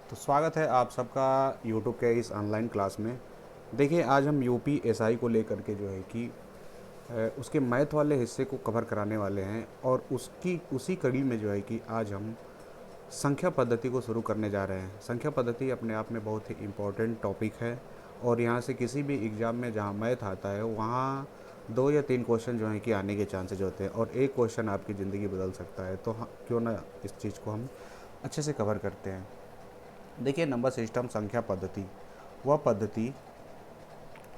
तो स्वागत है आप सबका यूट्यूब के इस ऑनलाइन क्लास में। देखिए आज हम यूपी एसआई को लेकर के जो है कि उसके मैथ वाले हिस्से को कवर कराने वाले हैं और उसकी उसी कड़ी में जो है कि आज हम संख्या पद्धति को शुरू करने जा रहे हैं। संख्या पद्धति अपने आप में बहुत ही इम्पोर्टेंट टॉपिक है और यहाँ से किसी भी एग्ज़ाम में जहाँ मैथ आता है वहाँ 2 या 3 क्वेश्चन जो हैं कि आने के चांसेज होते हैं और एक क्वेश्चन आपकी ज़िंदगी बदल सकता है। तो क्यों ना इस चीज़ को हम अच्छे से कवर करते हैं। देखिए नंबर सिस्टम संख्या पद्धति वह पद्धति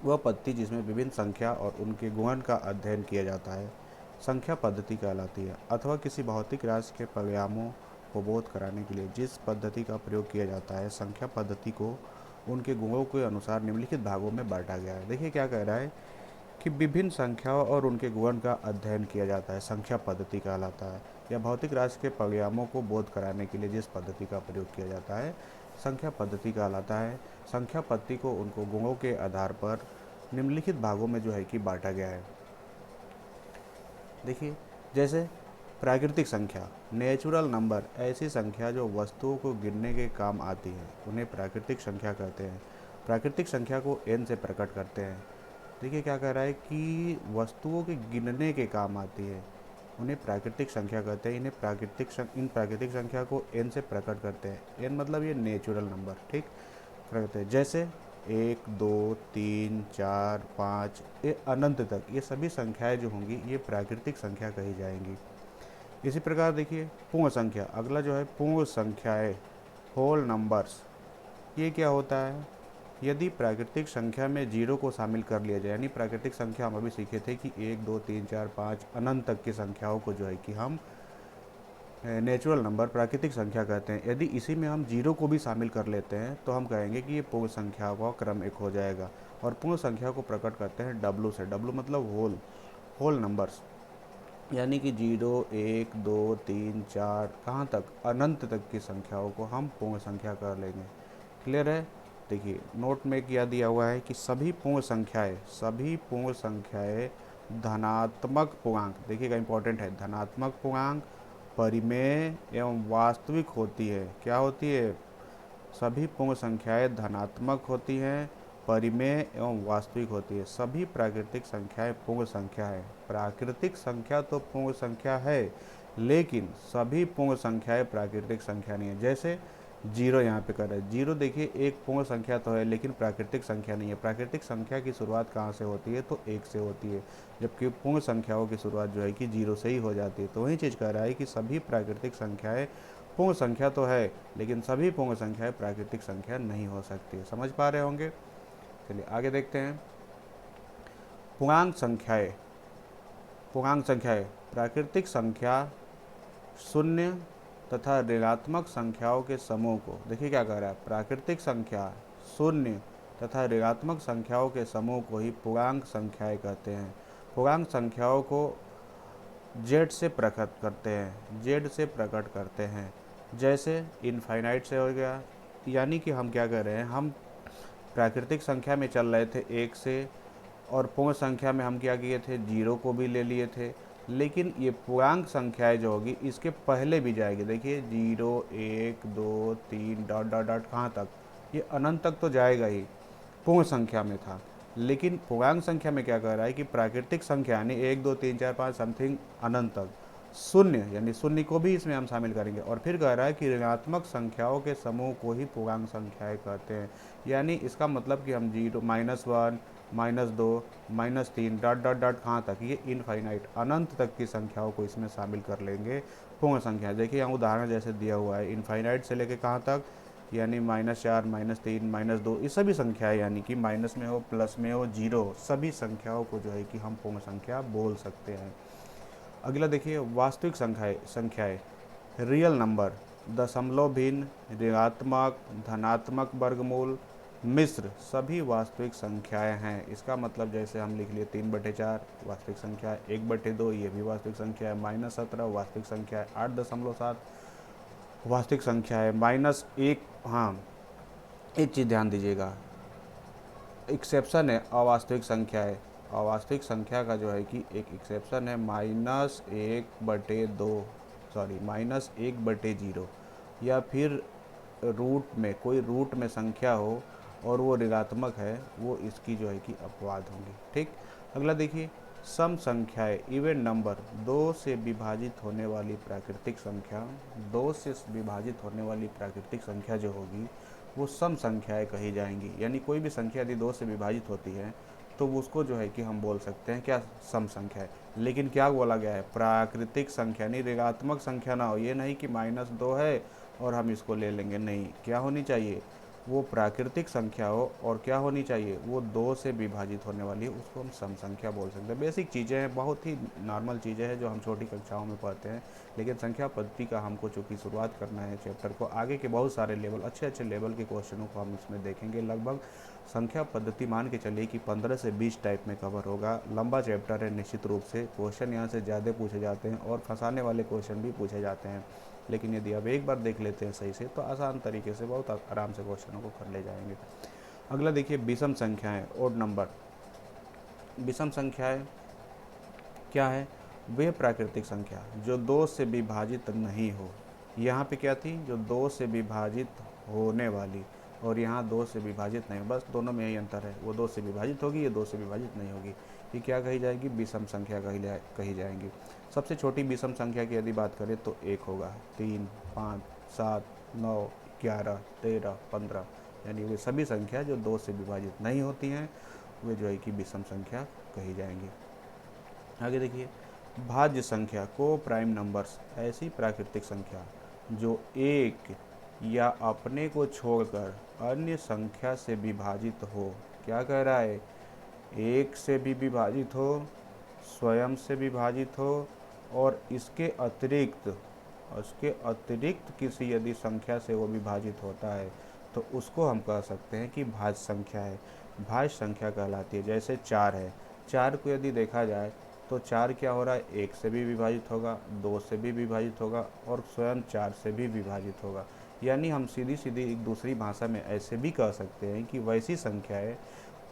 वह पद्धति जिसमें विभिन्न संख्या और उनके गुणन का अध्ययन किया जाता है संख्या पद्धति कहलाती है। अथवा किसी भौतिक राशि के परिणामों को बोध कराने के लिए जिस पद्धति का प्रयोग किया जाता है संख्या पद्धति को उनके गुणों के अनुसार निम्नलिखित भागों में बांटा गया है। देखिए क्या कह रहा है कि विभिन्न संख्याओं और उनके गुणन का अध्ययन किया जाता है संख्या पद्धति कहलाता है। या भौतिक राशि के परिणामों को बोध कराने के लिए जिस पद्धति का प्रयोग किया जाता है संख्या पद्धति कहलाता है। संख्या पद्धति को उनको गुणों के आधार पर निम्नलिखित भागों में जो है कि बांटा गया है। देखिए जैसे प्राकृतिक संख्या नेचुरल नंबर, ऐसी संख्या जो वस्तुओं को गिनने के काम आती है उन्हें प्राकृतिक संख्या कहते हैं। प्राकृतिक संख्या को n से प्रकट करते हैं। देखिए क्या कह रहा है कि वस्तुओं के गिनने के काम आती है उन्हें प्राकृतिक संख्या कहते हैं। इन प्राकृतिक संख्या को n से प्रकट करते हैं। n मतलब ये नेचुरल नंबर, ठीक करते हैं। जैसे 1 2 3 4 5 ये अनंत तक, ये सभी संख्याएं जो होंगी ये प्राकृतिक संख्या कही जाएंगी। इसी प्रकार देखिए पूर्ण संख्या, अगला जो है पूर्ण संख्याएं, होल नंबर्स। ये क्या होता है? यदि प्राकृतिक संख्या में जीरो को शामिल कर लिया जाए, यानी प्राकृतिक संख्या हम अभी सीखे थे कि 1 2 3 4 5 अनंत तक की संख्याओं को जो है कि हम नेचुरल नंबर प्राकृतिक संख्या कहते हैं। यदि इसी में हम जीरो को भी शामिल कर लेते हैं तो हम कहेंगे कि ये पूर्ण संख्या का क्रम एक हो जाएगा। और पूर्ण संख्या को प्रकट करते हैं डब्लू से। डब्लू मतलब होल नंबर्स, यानी कि 0 1 2 3 4 कहाँ तक, अनंत तक की संख्याओं को हम पूर्ण संख्या कर लेंगे। क्लियर है? देखिए नोट में क्या दिया हुआ है कि सभी पूर्ण संख्याएं धनात्मक पूर्णांक, देखिएगा इंपॉर्टेंट है, धनात्मक पूर्णांक परिमेय एवं वास्तविक होती है। क्या होती है? सभी पूर्ण संख्याएं धनात्मक होती हैं, परिमेय एवं वास्तविक होती है। सभी प्राकृतिक संख्याएं पूर्ण संख्या है। प्राकृतिक संख्या तो पूर्ण संख्या है, लेकिन सभी पूर्ण संख्याएं प्राकृतिक संख्या नहीं है। जैसे जीरो यहाँ पे कर रहे हैं, जीरो देखिए एक पूर्ण संख्या तो है लेकिन प्राकृतिक संख्या नहीं है। प्राकृतिक संख्या की शुरुआत कहाँ से होती है? तो एक से होती है, जबकि पूर्ण संख्याओं की शुरुआत जो है कि जीरो से ही हो जाती है। तो वही चीज़ कह रहा है कि सभी प्राकृतिक संख्याएं पूर्ण संख्या तो है लेकिन सभी पूर्ण संख्याएं प्राकृतिक संख्या नहीं हो सकती। समझ पा रहे होंगे? चलिए आगे देखते हैं। पूर्णांक संख्याएं प्राकृतिक संख्या शून्य तथा ऋणात्मक संख्याओं के समूह को, देखिए क्या कह रहा है, प्राकृतिक संख्या शून्य तथा ऋणात्मक संख्याओं के समूह को ही पूर्णांक संख्याएं कहते हैं। पूर्णांक संख्याओं को जेड से प्रकट करते हैं। जैसे इनफाइनाइट से हो गया, यानी कि हम क्या कर रहे हैं, हम प्राकृतिक संख्या में चल रहे थे एक से, और पूर्ण संख्या में हम क्या किए थे, जीरो को भी ले लिए थे। लेकिन ये पूर्णांक संख्याएं जो होगी इसके पहले भी जाएगी। देखिए 0 1 2 3 डॉट डॉट डॉट कहाँ तक, ये अनंत तक तो जाएगा ही, पूर्ण संख्या में था। लेकिन पूर्णांक संख्या में क्या कह रहा है कि प्राकृतिक संख्या यानी 1 2 3 4 5 समथिंग अनंत तक, शून्य यानी शून्य को भी इसमें हम शामिल करेंगे। और फिर कह रहा है कि ऋणात्मक संख्याओं के समूह को ही पूर्णांक संख्याएं कहते हैं। यानी इसका मतलब कि हम 0 -1 -2 -3 डॉट डॉट डॉट कहाँ तक, ये इनफाइनाइट अनंत तक की संख्याओं को इसमें शामिल कर लेंगे पूर्ण संख्या। देखिए यहाँ उदाहरण जैसे दिया हुआ है, इनफाइनाइट से लेके कहाँ तक, यानी -4 -3 -2, ये सभी संख्याएं, यानी कि माइनस में हो प्लस में हो जीरो, सभी संख्याओं को जो है कि हम पूर्ण संख्या बोल सकते हैं। अगला देखिए वास्तविक संख्याएं रियल नंबर, दशमलव भिन्न, ऋणात्मक, धनात्मक वर्गमूल, मिश्र सभी वास्तविक संख्याएं हैं। इसका मतलब जैसे हम लिख लिए 3/4 वास्तविक संख्या है, 1/2 ये भी वास्तविक संख्या है, -17 वास्तविक संख्या है, 8.7 वास्तविक संख्या है, -1। हाँ एक चीज़ ध्यान दीजिएगा, एक्सेप्शन है अवास्तविक संख्या है। अवास्तविक संख्या का जो है कि एक एक्सेप्शन है, -1/2, सॉरी -1/0, या फिर रूट में कोई रूट में संख्या हो और वो ऋणात्मक है, वो इसकी जो है कि अपवाद होंगी। ठीक, अगला देखिए, सम संख्याएं इवन नंबर, दो से विभाजित होने वाली प्राकृतिक संख्या, दो से विभाजित होने वाली प्राकृतिक संख्या जो होगी वो सम संख्याएं कही जाएंगी। यानी कोई भी संख्या यदि दो से विभाजित होती है तो उसको जो है कि हम बोल सकते हैं क्या, सम संख्या है। लेकिन क्या बोला गया है, प्राकृतिक संख्या, नहीं ऋणात्मक संख्या ना हो। ये नहीं कि -2 है और हम इसको ले लेंगे, नहीं, क्या होनी चाहिए, वो प्राकृतिक संख्या हो और क्या होनी चाहिए, वो दो से विभाजित होने वाली है, उसको हम सम संख्या बोल सकते हैं। बेसिक चीज़ें हैं, बहुत ही नॉर्मल चीज़ें हैं जो हम छोटी कक्षाओं में पढ़ते हैं। लेकिन संख्या पद्धति का हमको चूँकि शुरुआत करना है चैप्टर को, आगे के बहुत सारे लेवल, अच्छे अच्छे लेवल के क्वेश्चनों को हम इसमें देखेंगे। लगभग संख्या पद्धति मान के चलिए कि 15 से 20 टाइप में कवर होगा। लंबा चैप्टर है निश्चित रूप से, क्वेश्चन यहाँ से ज़्यादा पूछे जाते हैं और फंसाने वाले क्वेश्चन भी पूछे जाते हैं। लेकिन यदि अब एक बार देख लेते हैं सही से तो आसान तरीके से बहुत आराम से क्वेश्चनों को कर ले जाएंगे। अगला देखिए, विषम संख्याएं, ओड नंबर। विषम संख्याएं क्या है, वे प्राकृतिक संख्या जो दो से विभाजित नहीं हो। यहाँ पे क्या थी, जो दो से विभाजित होने वाली, और यहाँ दो से विभाजित नहीं, बस दोनों में यही अंतर है, वो दो से विभाजित होगी, ये दो से विभाजित नहीं होगी। ये क्या कही जाएगी, विषम संख्या कही जाएंगी। सबसे छोटी विषम संख्या की यदि बात करें तो 1 होगा, 3, 5, 7, 9, 11, 13, 15, यानी वे सभी संख्या जो दो से विभाजित नहीं होती हैं वे जो है कि विषम संख्या कही जाएंगी। आगे देखिए, भाज्य संख्या को प्राइम नंबर्स, ऐसी प्राकृतिक संख्या जो एक या अपने को छोड़कर अन्य संख्या से विभाजित हो। क्या कह रहा है, एक से भी विभाजित हो, स्वयं से विभाजित हो, और उसके अतिरिक्त किसी यदि संख्या से वो विभाजित होता है तो उसको हम कह सकते हैं कि भाज्य संख्या है, भाज्य संख्या कहलाती है। जैसे 4 है, 4 को यदि देखा जाए तो 4 क्या हो रहा है, एक से भी विभाजित होगा, दो से भी विभाजित होगा और स्वयं 4 से भी विभाजित होगा। यानी हम सीधी सीधी एक दूसरी भाषा में ऐसे भी कह सकते हैं कि वैसी संख्याएं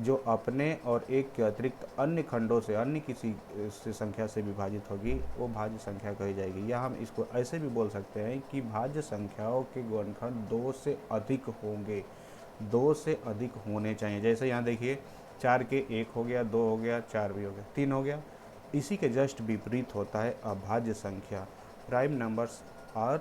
जो अपने और एक के अतिरिक्त अन्य खंडों से, अन्य किसी से संख्या से विभाजित होगी, वो भाज्य संख्या कही जाएगी। या हम इसको ऐसे भी बोल सकते हैं कि भाज्य संख्याओं के गुणनखंड 2 से अधिक होंगे, 2 से अधिक होने चाहिए। जैसे यहाँ देखिए, 4 के 1 हो गया, 2 हो गया, 4 भी हो गया, 3 हो गया। इसी के जस्ट विपरीत होता है अभाज्य संख्या। Prime numbers or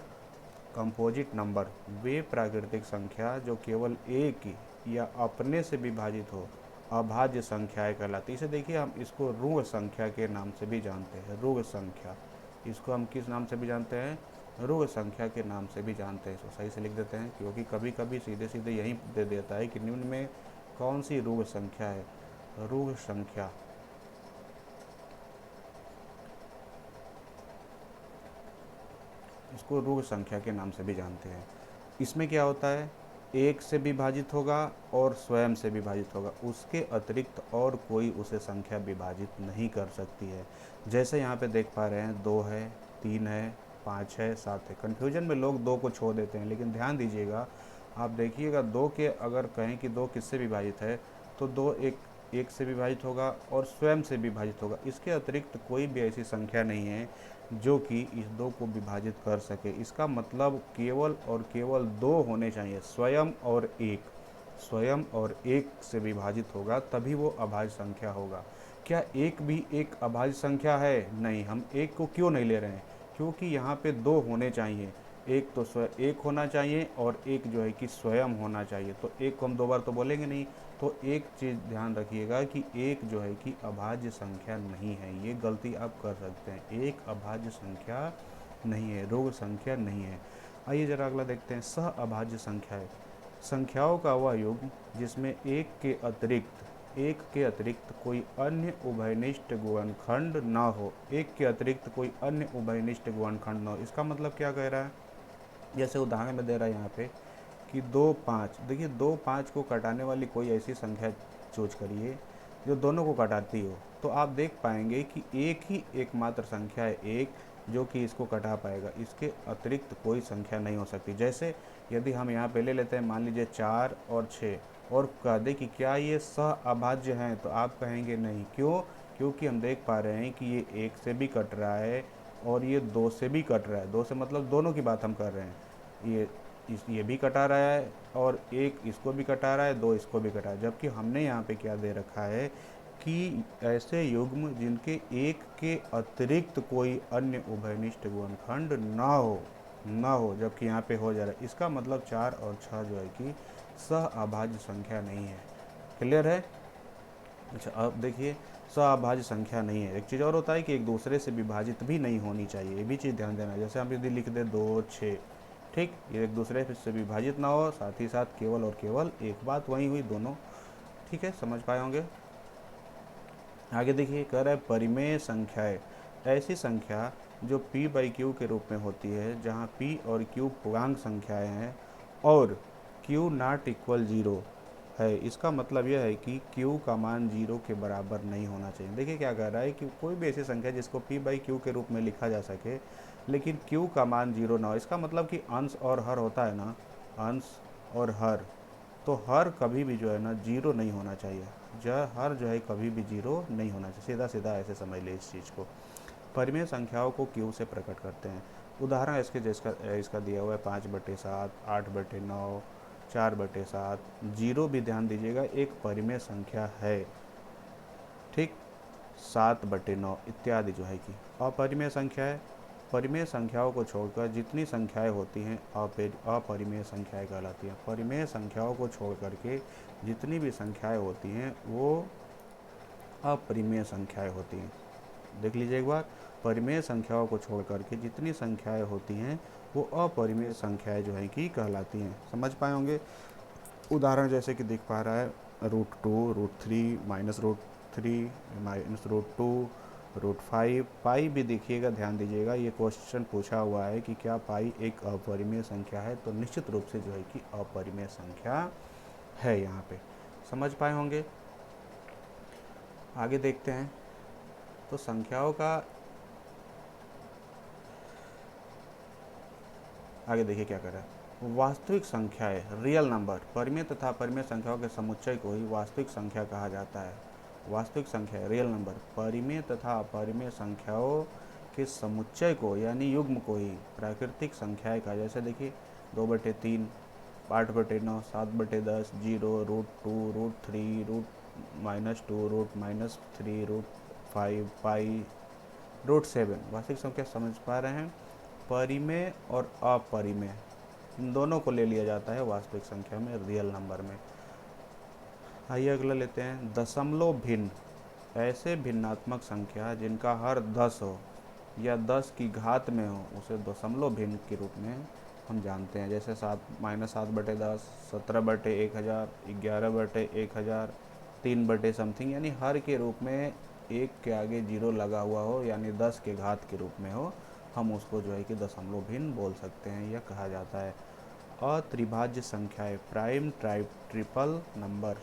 composite number, वे प्राकृतिक संख्या जो केवल एक या अपने से विभाजित हो, अभाज्य संख्याएं कहलाती। इसे देखिए, हम इसको ऋण संख्या के नाम से भी जानते हैं। ऋण संख्या, इसको हम किस नाम से भी जानते हैं, ऋण संख्या के नाम से भी जानते हैं। इसको सही से लिख देते हैं क्योंकि कभी कभी सीधे सीधे यही दे देता है कि निम्न में कौन सी ऋण संख्या है। ऋण संख्या, इसको ऋण संख्या के नाम से भी जानते हैं। इसमें क्या होता है, एक से विभाजित होगा और स्वयं से विभाजित होगा, उसके अतिरिक्त और कोई उसे संख्या विभाजित नहीं कर सकती है। जैसे यहाँ पे देख पा रहे हैं, 2 है, 3 है, 5 है, 7 है। कन्फ्यूजन में लोग 2 को छोड़ देते हैं, लेकिन ध्यान दीजिएगा, आप देखिएगा 2 के अगर कहें कि 2 किससे विभाजित है तो 2 एक से विभाजित होगा और स्वयं से विभाजित होगा। इसके अतिरिक्त कोई भी ऐसी संख्या नहीं है जो कि इस 2 को विभाजित कर सके। इसका मतलब केवल और केवल 2 होने चाहिए, स्वयं और एक, स्वयं और एक से विभाजित होगा तभी वो अभाज्य संख्या होगा। क्या एक भी एक अभाज्य संख्या है, नहीं। हम एक को क्यों नहीं ले रहे हैं, क्योंकि यहाँ पे 2 होने चाहिए, एक तो स्वयं एक होना चाहिए और एक जो है कि स्वयं होना चाहिए। तो एक को हम 2 बार तो बोलेंगे नहीं। तो एक चीज़ ध्यान रखिएगा कि एक जो है कि अभाज्य संख्या नहीं है, ये गलती आप कर सकते हैं। एक अभाज्य संख्या नहीं है, ऋण संख्या नहीं है। आइए जरा अगला देखते हैं, सह अभाज्य संख्याएं, संख्याओं का वह योग जिसमें एक के अतिरिक्त कोई अन्य उभयनिष्ठ गुणनखंड न हो। एक के अतिरिक्त कोई अन्य उभयनिष्ठ गुणनखंड न हो, इसका मतलब क्या कह रहा है, जैसे उदाहरण में दे रहा है यहाँ पे कि 2, 5। देखिए 2, 5 को काटने वाली कोई ऐसी संख्या चूज करिए जो दोनों को काटती हो, तो आप देख पाएंगे कि एक ही एकमात्र संख्या है एक जो कि इसको कटा पाएगा, इसके अतिरिक्त कोई संख्या नहीं हो सकती। जैसे यदि हम यहाँ पे ले लेते हैं, मान लीजिए 4 और 6, और कह दे कि क्या ये सह अभाज्य हैं, तो आप कहेंगे नहीं। क्यों, क्योंकि हम देख पा रहे हैं कि ये 1 से भी कट रहा है और ये 2 से भी कट रहा है। 2 से मतलब दोनों की बात हम कर रहे हैं। ये ये भी कटा रहा है और एक इसको भी कटा रहा है, दो इसको भी कटा है, जबकि हमने यहाँ पे क्या दे रखा है कि ऐसे युग्म जिनके एक के अतिरिक्त कोई अन्य उभयनिष्ठ गुणनखंड ना हो, जबकि यहाँ पे हो जा रहा है। इसका मतलब 4 और 6 जो है कि सह अभाज्य संख्या नहीं है। क्लियर है? अच्छा, अब देखिए, सअभाज्य संख्या नहीं है। एक चीज़ और होता है कि एक दूसरे से विभाजित भी नहीं होनी चाहिए, ये भी चीज़ ध्यान देना है। जैसे हम यदि लिख दें 2 6, ठीक, ये एक दूसरे से विभाजित ना हो, साथ ही साथ केवल और केवल एक बात वही हुई दोनों। ठीक है, समझ पाए होंगे। आगे देखिए, कह रहा है परिमेय संख्याएं, ऐसी संख्या जो p बाई क्यू के रूप में होती है, जहाँ p और q पूर्णांक संख्याएं हैं और q नॉट इक्वल 0 है। इसका मतलब यह है कि q का मान 0 के बराबर नहीं होना चाहिए। देखिए क्या कह रहा है कि कोई भी ऐसी संख्या जिसको p बाई क्यू के रूप में लिखा जा सके, लेकिन q का मान 0 ना हो। इसका मतलब कि अंश और हर होता है ना, अंश और हर, तो हर कभी भी जो है ना 0 नहीं होना चाहिए। हर जो है कभी भी 0 नहीं होना चाहिए। सीधा सीधा ऐसे समझ ले इस चीज़ को। परिमेय संख्याओं को क्यू से प्रकट करते हैं। उदाहरण इसके इसका दिया हुआ है 5/7, 8/9, 4/7। 0 भी ध्यान दीजिएगा एक परिमेय संख्या है, ठीक। 7/9 इत्यादि जो है कि अपरिमेय संख्या है। परिमेय संख्याओं को छोड़कर जितनी संख्याएं होती हैं अपरिमेय संख्याएं कहलाती हैं। परिमेय संख्याओं को छोड़ करके जितनी भी संख्याएं होती हैं वो अपरिमेय संख्याएं होती हैं। देख लीजिए एक बार, परिमेय संख्याओं को छोड़ करके जितनी संख्याएं होती हैं वो अपरिमेय संख्याएं जो है कि कहलाती हैं। समझ पाए होंगे। उदाहरण जैसे कि दिख पा रहा है √2, √3, -√3, -√2, √5। पाई भी देखिएगा, ध्यान दीजिएगा, ये क्वेश्चन पूछा हुआ है कि क्या पाई एक अपरिमेय संख्या है, तो निश्चित रूप से जो है कि अपरिमेय संख्या है यहाँ पे। समझ पाए होंगे। आगे देखते हैं, तो संख्याओं का आगे देखिए क्या कर रहा है। वास्तविक संख्याएं, रियल नंबर, परिमेय तथा अपरिमेय संख्याओं के समुच्चय को ही वास्तविक संख्या कहा जाता है। वास्तविक संख्या, रियल नंबर, परिमेय तथा अपरिमेय संख्याओं के समुच्चय को यानी युग्म को ही प्राकृतिक संख्याएं कहा। जैसे देखिए 2/3, 8/9, 7/10, 0, √2, √3, √-2, √-3, √5, पाई, √7। वास्तविक संख्या समझ पा रहे हैं। परिमेय और अपरिमेय इन दोनों को ले लिया जाता है वास्तविक संख्या में, रियल नंबर में। आइए अगला लेते हैं, दशमलव भिन्न, ऐसे भिन्नात्मक संख्या जिनका हर 10 हो या 10 की घात में हो उसे दशमलव भिन्न के रूप में हम जानते हैं। जैसे -7/10, 17/1000, 11/1000, 3/समथिंग, यानी हर के रूप में एक के आगे 0 लगा हुआ हो, यानी 10 के घात के रूप में हो, हम उसको जो है कि दशमलव भिन्न बोल सकते हैं, यह कहा जाता है। अत्रिभाज्य संख्याएं, prime, triple number,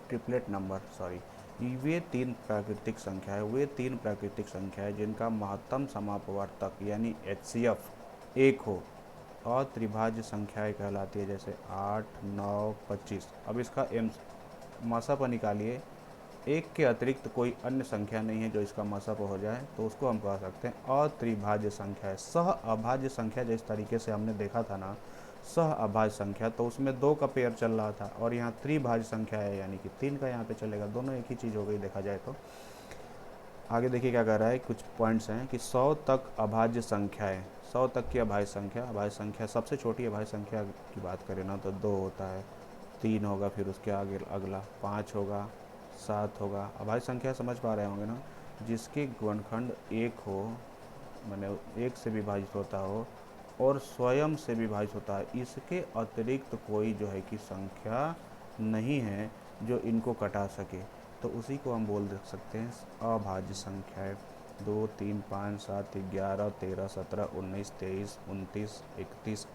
triplet number, sorry, वे तीन प्राकृतिक संख्याएं जिनका महत्तम समापवर्तक यानी HCF 1 हो, अत्रिभाज्य संख्याएं कहलाती है। जैसे 8, 9, 25। अब इसका मसप निकालिए। एक के अतिरिक्त कोई अन्य संख्या नहीं है जो इसका मसप हो जाए, तो उसको हम कह सकते हैं अत्रिभाज्य संख्या है। सह अभाज्य संख्या जिस तरीके से हमने देखा था ना, सह अभाज्य संख्या, तो उसमें 2 का पेयर चल रहा था, और यहाँ त्रिभाज्य संख्या है यानी कि 3 का यहाँ पे चलेगा। दोनों एक ही चीज़ हो गई देखा जाए तो। आगे देखिए क्या कर रहा है, कुछ पॉइंट्स हैं कि 100 तक अभाज्य संख्याएँ, 100 तक की अभाज्य संख्या सबसे छोटी अभाज्य संख्या की बात करें ना तो 2 होता है, 3 होगा, फिर उसके आगे अगला 5 होगा, 7 होगा। अभाज्य संख्या समझ पा रहे होंगे ना, जिसके गुणनखंड 1 हो, मैंने 1 से विभाजित होता हो और स्वयं से विभाजित होता है, इसके अतिरिक्त कोई जो है कि संख्या नहीं है जो इनको कटा सके, तो उसी को हम बोल सकते हैं अभाज्य संख्याएं। 2, 3, 5, 7, 11, 13, 17, 19, 23, 29, 31।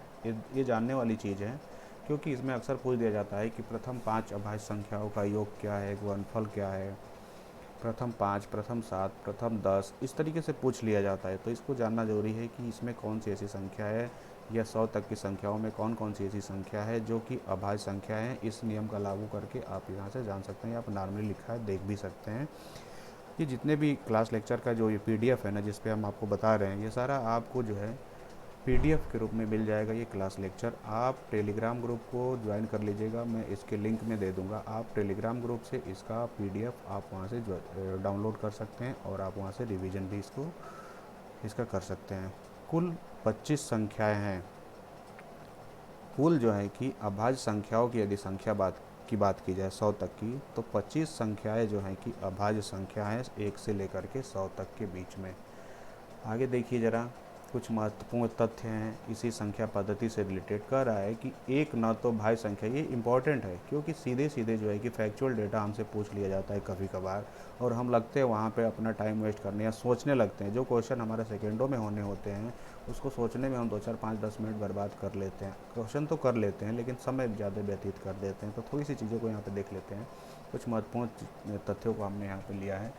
ये जानने वाली चीज़ है, क्योंकि इसमें अक्सर पूछ दिया जाता है कि प्रथम 5 अभाज्य संख्याओं का योग क्या है, गुणनफल क्या है, प्रथम 5, प्रथम 7, प्रथम 10, इस तरीके से पूछ लिया जाता है। तो इसको जानना जरूरी है कि इसमें कौन सी ऐसी संख्या है, या 100 तक की संख्याओं में कौन कौन सी ऐसी संख्या है जो कि अभाज्य संख्या है। इस नियम का लागू करके आप यहाँ से जान सकते हैं, आप नॉर्मली लिखा है देख भी सकते हैं। ये जितने भी क्लास लेक्चर का जो ये PDF है ना, जिस पे हम आपको बता रहे हैं, ये सारा आपको जो है पीडीएफ के रूप में मिल जाएगा ये क्लास लेक्चर। आप टेलीग्राम ग्रुप को ज्वाइन कर लीजिएगा, मैं इसके लिंक में दे दूंगा। आप टेलीग्राम ग्रुप से इसका पीडीएफ आप वहाँ से डाउनलोड कर सकते हैं और आप वहाँ से रिवीजन भी इसका कर सकते हैं। कुल 25 संख्याएं हैं। कुल जो है कि अभाज्य संख्याओं की यदि बात की जाए 100 तक की, तो 25 संख्याएं जो हैं कि अभाज्य संख्या हैं 1 से लेकर के 100 तक के बीच में। आगे देखिए ज़रा, कुछ महत्वपूर्ण तथ्य हैं इसी संख्या पद्धति से रिलेटेड। कर रहा है कि एक न तो भाज्य संख्या, ये इंपॉर्टेंट है क्योंकि सीधे सीधे जो है कि फैक्चुअल डेटा हमसे पूछ लिया जाता है कभी कभार, और हम लगते हैं वहाँ पे अपना टाइम वेस्ट करने या सोचने लगते हैं। जो क्वेश्चन हमारे सेकेंडों में होने होते हैं उसको सोचने में हम 2 4 5 10 मिनट बर्बाद कर लेते हैं। क्वेश्चन तो कर लेते हैं लेकिन समय ज़्यादा व्यतीत कर देते हैं। तो थोड़ी सी चीज़ों को यहाँ पर देख लेते हैं। कुछ महत्वपूर्ण तथ्यों को हमने यहाँ पर लिया है।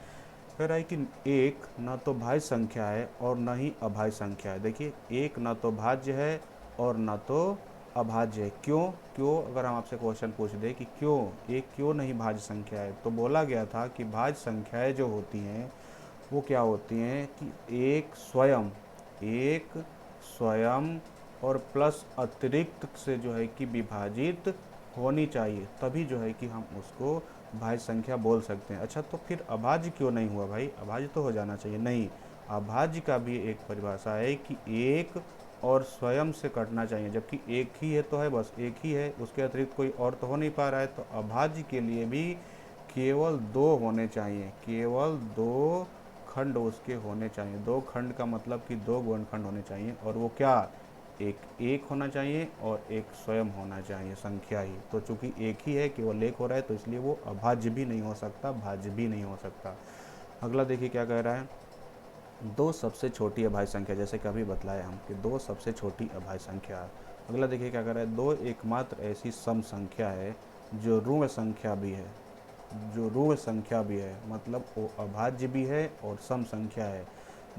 कह रहा है कि एक न तो भाज्य संख्या है और न ही अभाज्य संख्या है। देखिए, एक न तो भाज्य है और न तो अभाज्य है। क्यों क्यों अगर हम आपसे क्वेश्चन पूछ दें कि क्यों एक क्यों नहीं भाज्य संख्या है, तो बोला गया था कि भाज्य संख्याएं जो होती हैं वो क्या होती हैं कि एक स्वयं और प्लस अतिरिक्त से जो है कि विभाजित होनी चाहिए, तभी जो है कि हम उसको भाज्य संख्या बोल सकते हैं। अच्छा, तो फिर अभाज्य क्यों नहीं हुआ भाई? अभाज्य तो हो जाना चाहिए। नहीं, अभाज्य का भी एक परिभाषा है कि एक और स्वयं से कटना चाहिए, जबकि एक ही है तो है, बस एक ही है, उसके अतिरिक्त कोई और तो हो नहीं पा रहा है। तो अभाज्य के लिए भी केवल 2 होने चाहिए, केवल 2 खंड उसके होने चाहिए। 2 खंड का मतलब कि 2 गुणनखंड होने चाहिए, और वो क्या, एक होना चाहिए और एक स्वयं होना चाहिए संख्या ही। तो चूंकि एक ही है, केवल एक हो रहा है, तो इसलिए वो अभाज्य भी नहीं हो सकता, भाज्य भी नहीं हो सकता। अगला देखिए क्या कह रहा है। 2 सबसे छोटी अभाज्य संख्या, जैसे कि अभी बतलाया हम कि 2 सबसे छोटी अभाज्य संख्या। अगला देखिए क्या कह रहा है। 2 एकमात्र ऐसी सम संख्या है जो ऋण संख्या भी है, जो ऋण संख्या भी है, मतलब वो अभाज्य भी है और सम संख्या है।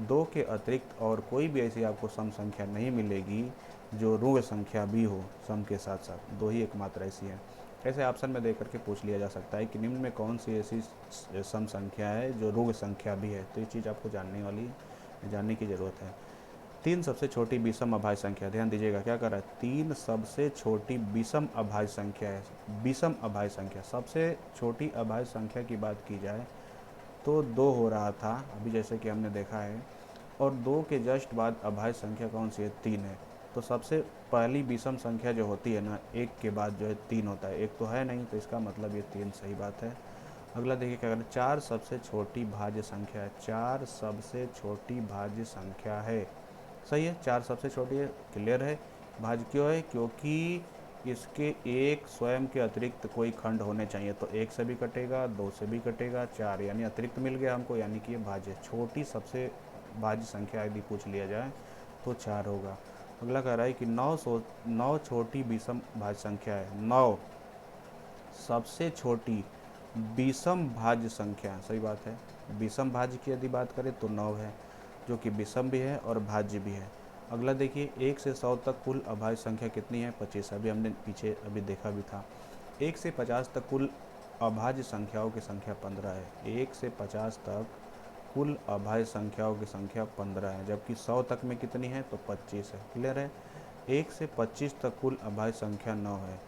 2 के अतिरिक्त और कोई भी ऐसी आपको सम संख्या नहीं मिलेगी जो ऋण संख्या भी हो सम के साथ साथ। 2 ही एकमात्र ऐसी है। ऐसे ऑप्शन में देकर के पूछ लिया जा सकता है कि निम्न में कौन सी ऐसी सम संख्या है जो ऋण संख्या भी है। तो ये चीज़ आपको जानने की ज़रूरत है। 3 सबसे छोटी विषम अभाज्य संख्या, ध्यान दीजिएगा क्या कर रहा है। 3 सबसे छोटी विषम अभाज्य संख्या है। विषम अभाज्य संख्या, सबसे छोटी अभाज्य संख्या की बात की जाए तो 2 हो रहा था अभी, जैसे कि हमने देखा है, और 2 के जस्ट बाद अभाज्य संख्या कौन सी है, 3 है। तो सबसे पहली विषम संख्या जो होती है ना, 1 के बाद जो है 3 होता है। 1 तो है नहीं, तो इसका मतलब ये 3 सही बात है। अगला देखिए क्या करें। 4 सबसे छोटी भाज्य संख्या है। 4 सबसे छोटी भाज्य संख्या है, सही है। 4 सबसे छोटी है, क्लियर है। भाज्य क्यों है? क्योंकि इसके एक स्वयं के अतिरिक्त कोई खंड होने चाहिए। तो 1 से भी कटेगा, 2 से भी कटेगा, 4 यानी अतिरिक्त मिल गया हमको, यानी कि ये भाज्य छोटी सबसे भाज्य संख्या यदि पूछ लिया जाए तो 4 होगा। अगला कह रहा है कि 9 छोटी विषम भाज्य संख्या है। 9 सबसे छोटी विषम भाज्य संख्या, सही बात है। विषम भाज्य की यदि बात करें तो 9 है, जो कि विषम भी है और भाज्य भी है। अगला देखिए, 1 से 100 तक कुल अभाज्य संख्या कितनी है? 25। अभी हमने पीछे अभी देखा भी था। 1 से 50 तक कुल अभाज्य संख्याओं की संख्या 15 है। 1 से 50 तक कुल अभाज्य संख्याओं की संख्या 15 है, जबकि 100 तक में कितनी है? तो 25 है, क्लियर है। 1 से 25 तक कुल अभाज्य संख्या 9 है।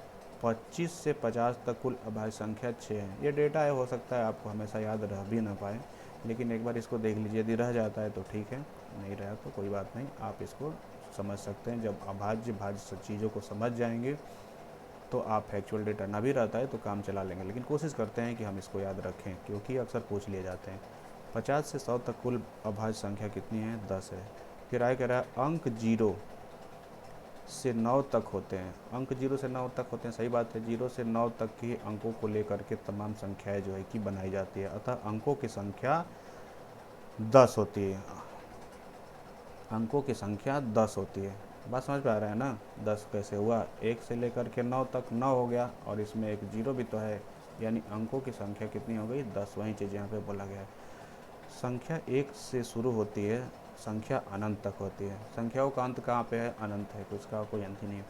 25 से 50 तक कुल अभाज्य संख्या 6 है। ये डेटा है, हो सकता है आपको हमेशा याद रह भी ना पाए, लेकिन एक बार इसको देख लीजिए। यदि रह जाता है तो ठीक है, नहीं रहा तो कोई बात नहीं, आप इसको समझ सकते हैं। जब अभाज्य भाज्य सब चीज़ों को समझ जाएंगे तो आप फैक्चुअल डेटा ना भी रहता है तो काम चला लेंगे, लेकिन कोशिश करते हैं कि हम इसको याद रखें क्योंकि अक्सर पूछ लिए जाते हैं। 50 से 100 तक कुल अभाज्य संख्या कितनी है? 10 है। फिर आगे कह रहा है अंक 0 से 9 तक होते हैं। अंक 0 से 9 तक होते हैं, सही बात है। 0 से 9 तक के अंकों को लेकर के तमाम संख्याएं जो है कि बनाई जाती है, अतः अंकों की संख्या 10 होती है। अंकों की संख्या 10 होती है। बात समझ में आ रहा है ना? 10 कैसे हुआ? 1 से लेकर के 9 तक 9 हो गया, और इसमें एक 0 भी तो है, यानी अंकों की संख्या कितनी हो गई? 10। वही चीज़ यहाँ पे बोला गया है। संख्या 1 से शुरू होती है, संख्या अनंत तक होती है। संख्याओं का अंत कहाँ पे है? अनंत है, तो इसका कोई अंत ही नहीं है।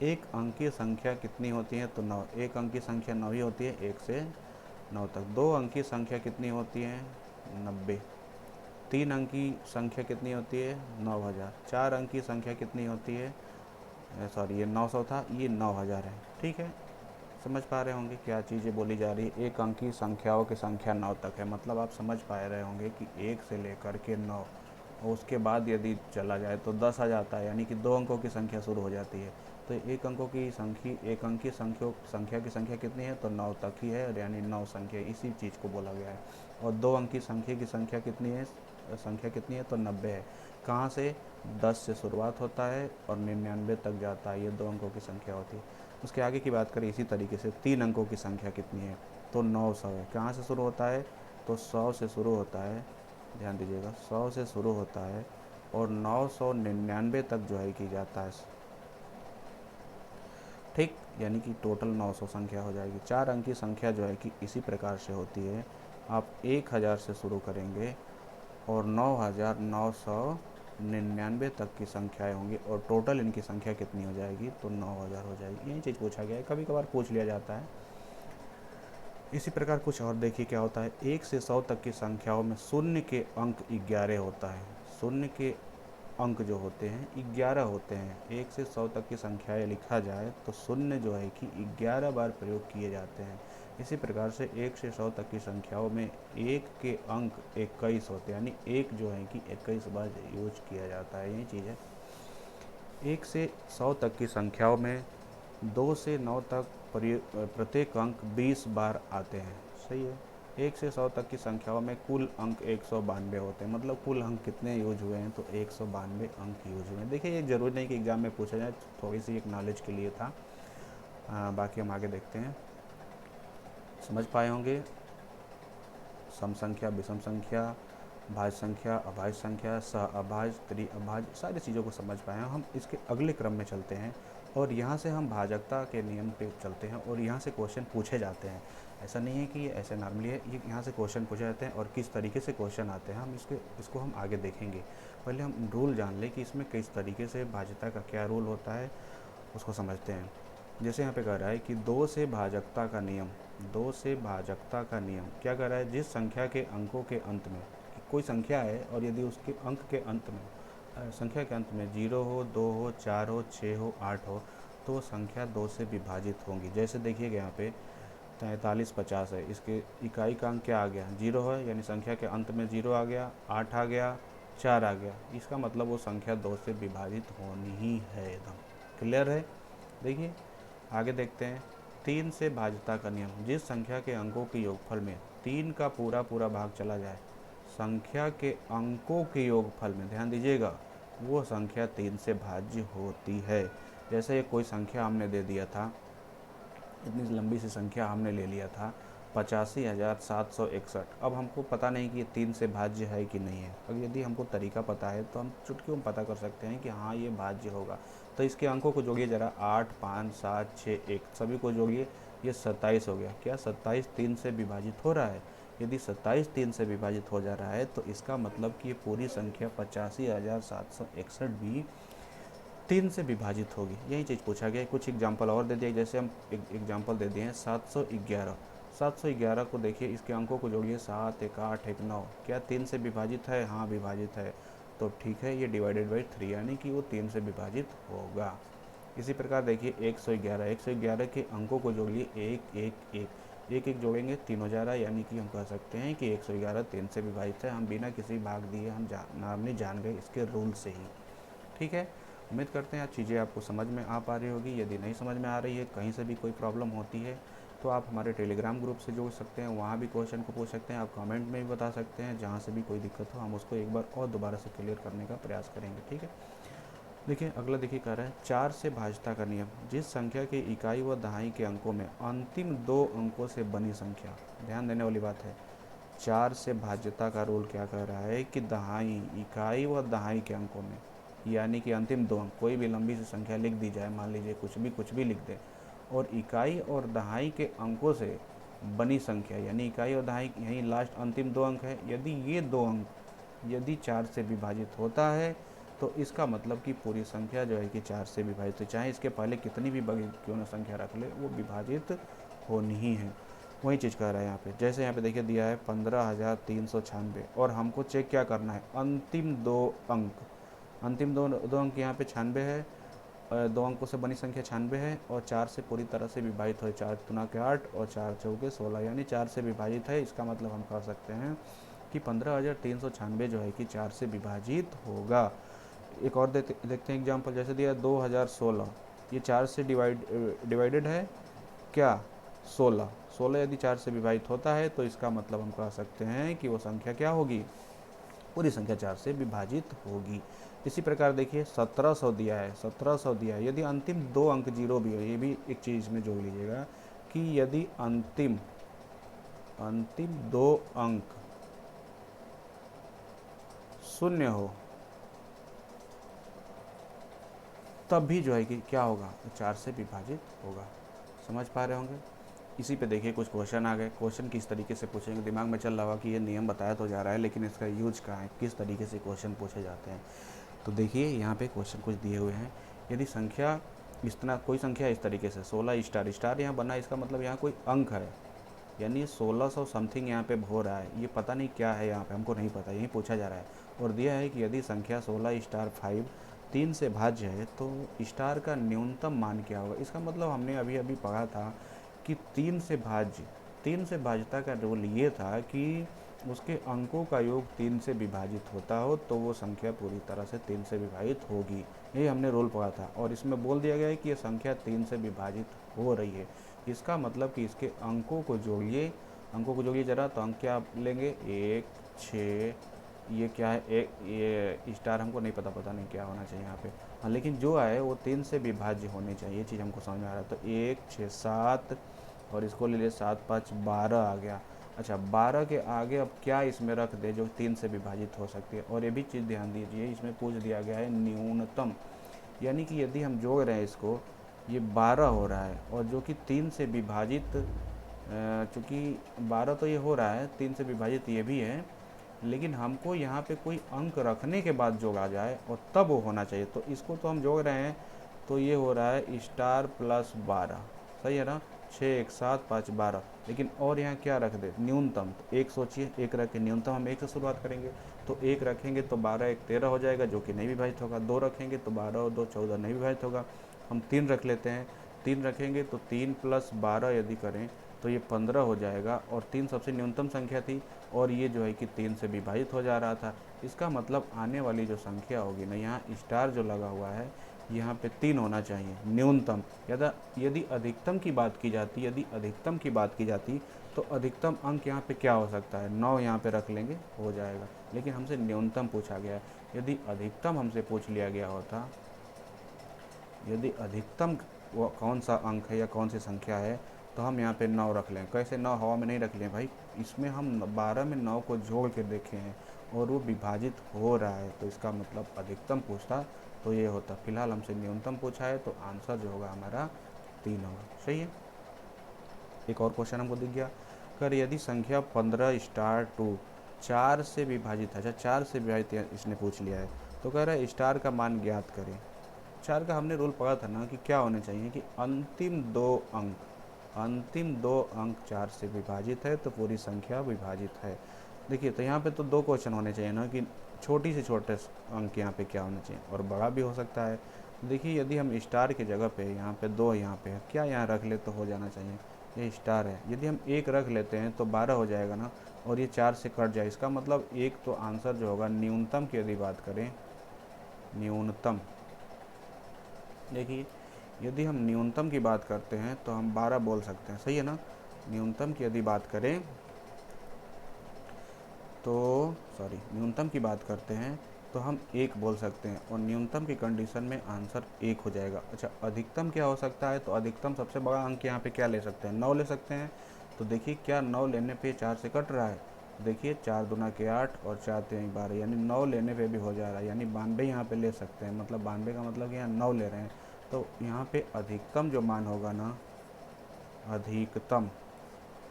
एक अंकीय संख्या कितनी होती है? तो 9। एक अंकीय संख्या 9 ही होती है, 1 से 9 तक। 2 अंकीय संख्या कितनी होती है? 90। 3 अंक की संख्या कितनी होती है? 9000। 4 अंक की संख्या कितनी होती है? सॉरी, ये 900 था, ये 9000 है। ठीक है, समझ पा रहे होंगे क्या चीज़ें बोली जा रही है। एक अंक की संख्याओं की संख्या 9 तक है, मतलब आप समझ पा रहे होंगे कि 1 से लेकर के 9, और उसके बाद यदि चला जाए तो 10 आ जाता है, यानी कि 2 अंकों की संख्या शुरू हो जाती है। तो एक अंकों की संख्या, एक अंक की संख्या की संख्या कितनी है? तो 9 तक ही है, यानी 9 संख्या, इसी चीज़ को बोला गया है। और 2 अंक की संख्या कितनी है? तो 90 है। कहाँ से? 10 से शुरुआत होता है और 99 तक जाता है, ये 2 अंकों की संख्या होती है। उसके आगे की बात करें इसी तरीके से, 3 अंकों की संख्या कितनी है? तो 900 है। कहाँ से शुरू होता है? तो 100 से शुरू होता है, ध्यान दीजिएगा, 100 से शुरू होता है और 999 तक जो है की जाता है। ठीक, यानी कि टोटल 900 संख्या हो जाएगी। 4 अंक की संख्या जो है कि इसी प्रकार से होती है। आप 1000 से शुरू करेंगे और 9999 तक की संख्याएं होंगी और टोटल इनकी संख्या कितनी हो जाएगी? तो 9000 हो जाएगी। यही चीज़ पूछा गया है, कभी कभार पूछ लिया जाता है। इसी प्रकार कुछ और देखिए क्या होता है। 1 से 100 तक की संख्याओं में शून्य के अंक 11 होता है। शून्य के अंक जो होते हैं 11 होते हैं। 1 से 100 तक की संख्याएं लिखा जाए तो शून्य जो है कि 11 बार प्रयोग किए जाते हैं। इसी प्रकार से 1 से 100 तक की संख्याओं में 1 के अंक 21 होते हैं, यानी 1 जो है कि 21 बार यूज किया जाता है। यही चीज़ है। 1 से 100 तक की संख्याओं में 2 से 9 तक प्रत्येक अंक 20 बार आते हैं। सही है। 1 से 100 तक की संख्याओं में कुल अंक 192 होते हैं, मतलब कुल अंक कितने यूज हुए हैं? तो 192 अंक यूज हुए हैं। देखिए, ये जरूरी नहीं कि एग्जाम में पूछा जाए, थोड़ी सी एक नॉलेज के लिए था। बाकी हम आगे देखते हैं। समझ पाए होंगे सम संख्या, विषम संख्या, भाज्य संख्या, अभाज्य संख्या, सह अभाज्य, त्रिअभाज्य, सारी चीज़ों को समझ पाए हैं। हम इसके अगले क्रम में चलते हैं और यहाँ से हम भाजकता के नियम पे चलते हैं और यहाँ से क्वेश्चन पूछे जाते हैं। ऐसा नहीं है कि ये ऐसे नॉर्मली है, ये यहाँ से क्वेश्चन पूछे जाते हैं और किस तरीके से क्वेश्चन आते हैं हम इसको हम आगे देखेंगे। पहले हम रूल जान लें कि इसमें किस तरीके से भाज्यता का क्या रूल होता है, उसको समझते हैं। जैसे यहाँ पे कह रहा है कि 2 से भाजकता का नियम, 2 से भाजकता का नियम क्या कह रहा है? जिस संख्या के अंकों के अंत में, कोई संख्या है और यदि उसके अंक के अंत में, संख्या के अंत में 0 हो, 2 हो, 4 हो, 6 हो, 8 हो, तो वो संख्या 2 से विभाजित होंगी। जैसे देखिएगा यहाँ पे 43 50 है, इसके इकाई का अंक क्या आ गया? 0 है, यानी संख्या के अंत में 0 आ गया, 8 आ गया, 4 आ गया। इसका मतलब वो संख्या 2 से विभाजित होनी ही है। एकदम क्लियर है। देखिए आगे देखते हैं। 3 से भाज्यता का नियम, जिस संख्या के अंकों के योगफल में 3 का पूरा पूरा भाग चला जाए, संख्या के अंकों के योगफल में, ध्यान दीजिएगा, वो संख्या 3 से भाज्य होती है। जैसे कोई संख्या हमने दे दिया था, इतनी लंबी सी संख्या हमने ले लिया था 85,761। अब हमको पता नहीं कि ये 3 से भाज्य है कि नहीं है। अब यदि हमको तरीका पता है तो हम चुटकियों में पता कर सकते हैं कि हाँ ये भाज्य होगा। तो इसके अंकों को जोड़िए ज़रा, 8 5 7 6 1, सभी को जोड़िए, ये 27 हो गया। क्या 27 3 से विभाजित हो रहा है? यदि 27 3 से विभाजित हो जा रहा है तो इसका मतलब कि ये पूरी संख्या 85,761 भी 3 से विभाजित होगी। यही चीज़ पूछा गया है। कुछ एग्जाम्पल और दे दिए, जैसे हम एक एग्जाम्पल दे दिए हैं 711। 711 को देखिए, इसके अंकों को जोड़िए, 7 1 8 1 9, क्या 3 से विभाजित है? हाँ विभाजित है। तो ठीक है, ये डिवाइडेड बाई 3, यानी कि वो 3 से विभाजित होगा। इसी प्रकार देखिए 111, 111 के अंकों को जोड़िए, 1 1 1, 1 1 जोड़ेंगे 3 हो जा रहा है, यानी कि हम कह सकते हैं कि 111 3 से विभाजित है। हम बिना किसी भाग दिए हम नॉर्मली जान गए इसके रूल से ही। ठीक है, उम्मीद करते हैं चीज़ें आपको समझ में आ पा रही होगी। यदि नहीं समझ में आ रही है, कहीं से भी कोई प्रॉब्लम होती है, तो आप हमारे टेलीग्राम ग्रुप से जुड़ सकते हैं, वहाँ भी क्वेश्चन को पूछ सकते हैं। आप कमेंट में भी बता सकते हैं, जहाँ से भी कोई दिक्कत हो हम उसको एक बार और दोबारा से क्लियर करने का प्रयास करेंगे। ठीक है, देखिए अगला देखिए कह रहा है 4 से भाज्यता का नियम, जिस संख्या के इकाई व दहाई के अंकों में अंतिम 2 अंकों से बनी संख्या, ध्यान देने वाली बात है। 4 से भाज्यता का रूल क्या कह रहा है कि दहाई, इकाई व दहाई के अंकों में, यानी कि अंतिम 2 अंक, कोई भी लंबी सी संख्या लिख दी जाए, मान लीजिए कुछ भी लिख दें, और इकाई और दहाई के अंकों से बनी संख्या, यानी इकाई और दहाई यहीं लास्ट अंतिम 2 अंक है, यदि ये 2 अंक यदि 4 से विभाजित होता है तो इसका मतलब कि पूरी संख्या जो है कि 4 से विभाजित है। चाहे इसके पहले कितनी भी बड़ी क्यों न संख्या रख ले, वो विभाजित होनी ही है। वही चीज़ कह रहा है यहाँ पे। जैसे यहाँ पे देखिए दिया है 15,396 और हमको चेक क्या करना है, अंतिम दो अंक। अंतिम दो अंक यहाँ पे 96 है, दो अंकों से बनी संख्या 96 है और 4 से पूरी तरह से विभाजित हो, 4 दुना के 8 और 4 चौके 16, यानी 4 से विभाजित है। इसका मतलब हम कह सकते हैं कि 15,396 जो है कि 4 से विभाजित होगा। एक और देखते हैं एग्जाम्पल, जैसे दिया 2016, ये 4 से डिवाइडेड है क्या, 16। 16 यदि 4 से विभाजित होता है तो इसका मतलब हम कह सकते हैं कि वो संख्या क्या होगी, पूरी संख्या 4 से विभाजित होगी। इसी प्रकार देखिए 1700 दिया है, 1700 दिया है, यदि अंतिम दो अंक जीरो भी हो, ये भी एक चीज़ में जोड़ लीजिएगा कि यदि अंतिम दो अंक शून्य हो तब भी जो है कि क्या होगा, 4 से विभाजित होगा। समझ पा रहे होंगे। इसी पे देखिए कुछ क्वेश्चन आ गए। क्वेश्चन किस तरीके से पूछेंगे, दिमाग में चल रहा होगा कि ये नियम बताया तो जा रहा है लेकिन इसका यूज कहाँ है, किस तरीके से क्वेश्चन पूछे जाते हैं। तो देखिए यहाँ पे क्वेश्चन कुछ दिए हुए हैं। यदि संख्या कोई संख्या इस तरीके से 16 स्टार स्टार यहाँ बना, इसका मतलब यहाँ कोई अंक है, यानी 1600 समथिंग यहाँ पे हो रहा है। ये पता नहीं क्या है, यहाँ पे हमको नहीं पता, यही पूछा जा रहा है। और दिया है कि यदि संख्या 16 स्टार 5 3 से भाज्य है तो स्टार का न्यूनतम मान क्या होगा। इसका मतलब हमने अभी अभी पढ़ा था कि 3 से भाज्यता का रूल ये था कि उसके अंकों का योग 3 से विभाजित होता हो तो वो संख्या पूरी तरह से 3 से विभाजित होगी। यही हमने रूल पढ़ा था और इसमें बोल दिया गया है कि ये संख्या 3 से विभाजित हो रही है। इसका मतलब कि इसके अंकों को जोड़िए ज़रा, तो अंक क्या लेंगे, 1 6, ये क्या है, एक ये स्टार हमको नहीं पता नहीं क्या होना चाहिए यहाँ पे, हाँ लेकिन जो आए वो 3 से विभाज्य होने चाहिए, ये चीज़ हमको समझ में आ रहा है। तो 1 6 7 और इसको ले लिए 7 5 12 आ गया। अच्छा 12 के आगे अब क्या इसमें रख दे जो 3 से विभाजित हो सकती है। और ये भी चीज़ ध्यान दीजिए, इसमें पूछ दिया गया है न्यूनतम, यानी कि यदि हम जोड़ रहे हैं इसको, ये 12 हो रहा है और जो कि 3 से विभाजित, चूँकि 12 तो ये हो रहा है, 3 से विभाजित ये भी है, लेकिन हमको यहाँ पे कोई अंक रखने के बाद जोड़ा जाए और तब वो होना चाहिए। तो इसको तो हम जोड़ रहे हैं, तो ये हो रहा है स्टार प्लस 12, सही है ना, 6 1 7 5 12। लेकिन और यहाँ क्या रख दे, न्यूनतम, तो एक सोचिए, एक रख के न्यूनतम हम एक से शुरुआत करेंगे, तो एक रखेंगे तो 12 1 13 हो जाएगा जो कि नहीं विभाजित होगा। 2 रखेंगे तो 12 और 2 14 नहीं विभाजित होगा। हम 3 रख लेते हैं, 3 रखेंगे तो 3 प्लस 12 यदि करें तो ये 15 हो जाएगा। और 3 सबसे न्यूनतम संख्या थी और ये जो है कि 3 से विभाजित हो जा रहा था। इसका मतलब आने वाली जो संख्या होगी ना, यहाँ स्टार जो लगा हुआ है यहाँ पे 3 होना चाहिए न्यूनतम। यदि अधिकतम की बात की जाती, तो अधिकतम अंक यहाँ पे क्या हो सकता है, 9 यहाँ पे रख लेंगे हो जाएगा। लेकिन हमसे न्यूनतम पूछा गया है। यदि अधिकतम हमसे पूछ लिया गया होता, यदि अधिकतम वो कौन सा अंक है या कौन सी संख्या है, तो हम यहाँ पे 9 रख लें। कैसे 9 हवा में नहीं रख लें भाई, इसमें हम 12 में 9 को जोड़ के देखे हैं और वो विभाजित हो रहा है, तो इसका मतलब अधिकतम पूछता तो ये होता। फिलहाल हमसे न्यूनतम पूछा है तो आंसर जो होगा हमारा 3 होगा, सही है। एक और क्वेश्चन हमको दिख गया, कर यदि संख्या 15 स्टार 2 4 से विभाजित है, अच्छा 4 से विभाजित इसने पूछ लिया है, तो कह रहा है स्टार का मान ज्ञात करें। 4 का हमने रूल पढ़ा था ना कि क्या होने चाहिए कि अंतिम दो अंक 4 से विभाजित है तो पूरी संख्या विभाजित है। देखिए तो यहाँ पे तो 2 क्वेश्चन होने चाहिए ना कि छोटी से छोटे अंक यहाँ पे क्या होना चाहिए और बड़ा भी हो सकता है। देखिए यदि हम स्टार की जगह पे यहाँ पे 2 यहाँ पे है, क्या यहाँ रख ले तो हो जाना चाहिए, ये स्टार है, यदि हम 1 रख लेते हैं तो 12 हो जाएगा ना, और ये 4 से कट जाए, इसका मतलब एक तो आंसर जो होगा न्यूनतम की यदि बात करें, न्यूनतम, देखिए यदि हम न्यूनतम की बात करते हैं तो हम 12 बोल सकते हैं, सही है ना। न्यूनतम की यदि बात करें तो न्यूनतम की बात करते हैं तो हम 1 बोल सकते हैं और न्यूनतम की कंडीशन में आंसर 1 हो जाएगा। अच्छा अधिकतम क्या हो सकता है, तो अधिकतम सबसे बड़ा अंक यहाँ पे क्या ले सकते हैं, 9 ले सकते हैं। तो देखिए क्या 9 लेने पे 4 से कट रहा है, देखिए 4 दूना के 8 और 4 3 12, यानी 9 लेने पे भी हो जा रहा है, यानी 92 यहाँ पे ले सकते हैं। मतलब 92 का मतलब कि यहाँ 9 ले रहे हैं, तो यहाँ पे अधिकतम जो मान होगा ना,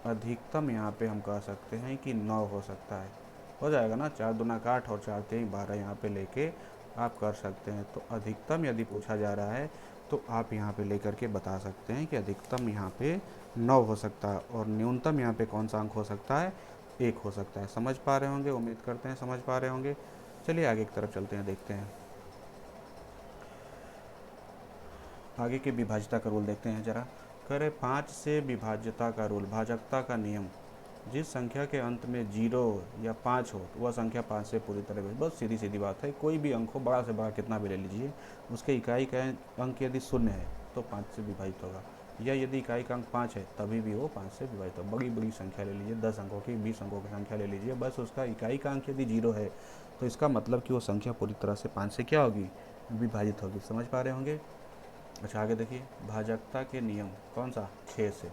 अधिकतम यहाँ पे हम कह सकते हैं कि 9 हो सकता है, हो जाएगा ना। 4 दूना का 8 और 4 3 12 यहाँ पे लेके आप कर सकते हैं। तो अधिकतम यदि पूछा जा रहा है तो आप यहाँ पे लेकर के बता सकते हैं कि अधिकतम यहाँ पे 9 हो सकता है और न्यूनतम यहाँ पे कौन सा अंक हो सकता है, 1 हो सकता है। समझ पा रहे होंगे, उम्मीद करते हैं समझ पा रहे होंगे। चलिए आगे की तरफ चलते हैं, देखते हैं आगे के विभाज्यता का रूल देखते हैं जरा। करे 5 से विभाज्यता का रूल, भाजकता का नियम। जिस संख्या के अंत में 0 या 5 हो तो वह संख्या 5 से पूरी तरह विभाजित। बहुत सीधी सीधी बात है, कोई भी अंक हो, बड़ा से बड़ा कितना भी ले लीजिए, उसके इकाई का अंक यदि 0 है तो 5 से विभाजित होगा, या यदि इकाई का अंक 5 है तभी भी वो 5 से विभाजित होगा। बड़ी बड़ी संख्या ले लीजिए, 10 अंकों की, 20 अंकों की संख्या ले लीजिए, बस उसका इकाई का अंक यदि 0 है तो इसका मतलब कि वो संख्या पूरी तरह से 5 से क्या होगी, विभाजित होगी। समझ पा रहे होंगे। अच्छा आगे देखिए, भाजकता के नियम कौन सा, 6 से।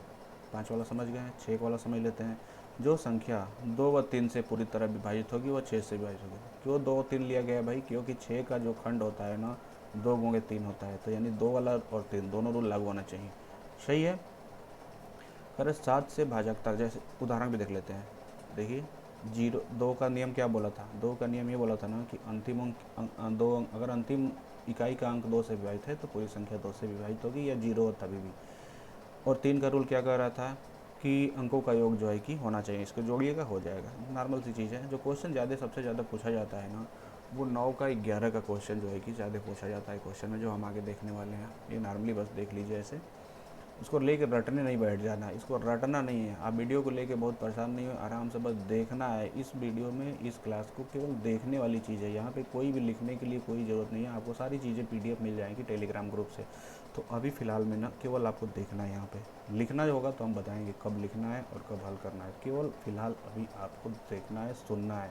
5 वाला समझ गए हैं, 6 वाला समझ लेते हैं। जो संख्या 2 व 3 से पूरी तरह विभाजित होगी वह 6 से विभाजित होगी। क्यों 2 और 3 लिया गया है भाई, क्योंकि 6 का जो खंड होता है ना, 2 गुणे 3 होता है, तो यानी 2 वाला और 3 दोनों रूल लागू होना चाहिए। सही है। अरे 7 से भाजकता, जैसे उदाहरण भी देख लेते हैं। देखिए 2 का नियम क्या बोला था, 2 का नियम ये बोला था ना कि अंतिम अगर अंतिम इकाई का अंक 2 से विभाजित है तो पूरी संख्या 2 से विभाजित होगी, या 0 हो तभी भी। और 3 का रूल क्या कह रहा था कि अंकों का योग जो है कि होना चाहिए, इसको जोड़िएगा हो जाएगा, नॉर्मल सी चीज़ है। जो क्वेश्चन सबसे ज़्यादा पूछा जाता है ना, वो 9 का 11 का क्वेश्चन जो है कि ज़्यादा पूछा जाता है क्वेश्चन में, जो हम आगे देखने वाले हैं। ये नॉर्मली बस देख लीजिए ऐसे, उसको लेके रटने नहीं बैठ जाना, इसको रटना नहीं है। आप वीडियो को लेके बहुत परेशान नहीं हो, आराम से बस देखना है। इस वीडियो में, इस क्लास को केवल देखने वाली चीज़ है, यहाँ पे कोई भी लिखने के लिए कोई ज़रूरत नहीं है। आपको सारी चीज़ें PDF मिल जाएंगी टेलीग्राम ग्रुप से। तो अभी फ़िलहाल में ना केवल आपको देखना है, यहाँ पे लिखना होगा तो हम बताएंगे कब लिखना है और कब हल करना है। केवल फ़िलहाल अभी आपको देखना है, सुनना है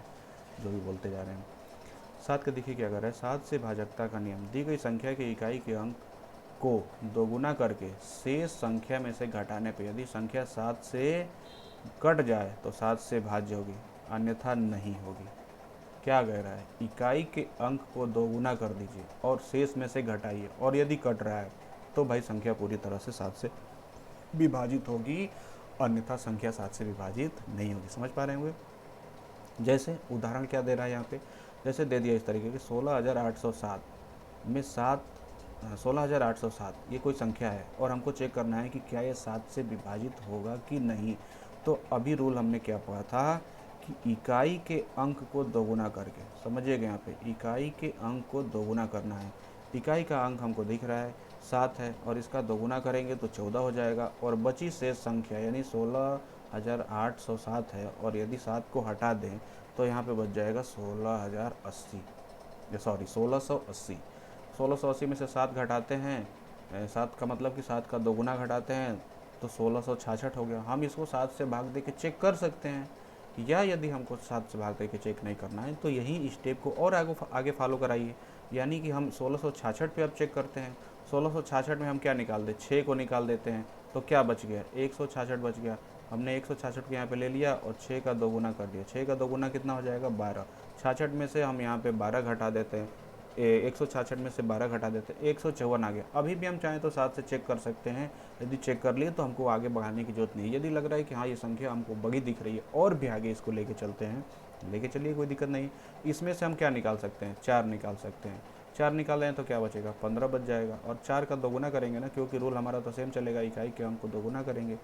जो भी बोलते जा रहे हैं। 7 का देखिए क्या कर रहा है, 7 से भाजकता का नियम। दी गई संख्या के इकाई के अंक को दोगुना करके शेष संख्या में से घटाने पर यदि संख्या 7 से कट जाए तो 7 से भाज्य होगी, अन्यथा नहीं होगी। क्या कह रहा है, इकाई के अंक को दोगुना कर दीजिए और शेष में से घटाइए, और यदि कट रहा है तो भाई संख्या पूरी तरह से 7 से विभाजित होगी, अन्यथा संख्या 7 से विभाजित नहीं होगी। समझ पा रहे होंगे। जैसे उदाहरण क्या दे रहा है यहाँ पे, जैसे दे दिया इस तरीके के 16,807 में 16,807 ये कोई संख्या है और हमको चेक करना है कि क्या ये 7 से विभाजित होगा कि नहीं। तो अभी रूल हमने क्या पढ़ा था कि इकाई के अंक को दोगुना करके, समझिएगा यहाँ पे इकाई के अंक को दोगुना करना है। इकाई का अंक हमको दिख रहा है 7 है, और इसका दोगुना करेंगे तो 14 हो जाएगा, और बची शेष संख्या यानी 16,807 है, और यदि 7 को हटा दें तो यहाँ पे बच जाएगा 16,080, सॉरी 1680। 1680 में से 7 घटाते हैं, 7 का मतलब कि 7 का दोगुना घटाते हैं तो 1666 हो गया। हम इसको 7 से भाग दे के चेक कर सकते हैं, या यदि हमको 7 से भाग दे के चेक नहीं करना है तो यही स्टेप को और आगे फॉलो कराइए। यानी कि हम 1666 पे अब चेक करते हैं। 1666 में हम क्या निकाल दें, 6 को निकाल देते हैं, तो क्या बच गया, 166 बच गया। हमने 166 को यहाँ पे ले लिया और 6 का दोगुना कर दिया। 6 का दोगुना कितना हो जाएगा, 12। 66 में से हम यहाँ पे 12 घटा देते हैं, 166 में से 12 घटा देते हैं, 154 आ गया। अभी भी हम चाहें तो 7 से चेक कर सकते हैं, यदि चेक कर लिए तो हमको आगे बढ़ाने की जरूरत नहीं है। यदि लग रहा है कि हाँ ये संख्या हमको बड़ी दिख रही है और भी आगे इसको लेके चलते हैं, लेके चलिए, कोई दिक्कत नहीं। इसमें से हम क्या निकाल सकते हैं, 4 निकाल सकते हैं। 4 निकाल रहे हैं तो क्या बचेगा, 15 बच जाएगा। और 4 का दोगुना करेंगे ना, क्योंकि रूल हमारा तो सेम चलेगा, इकाई के अंक को दोगुना करेंगे।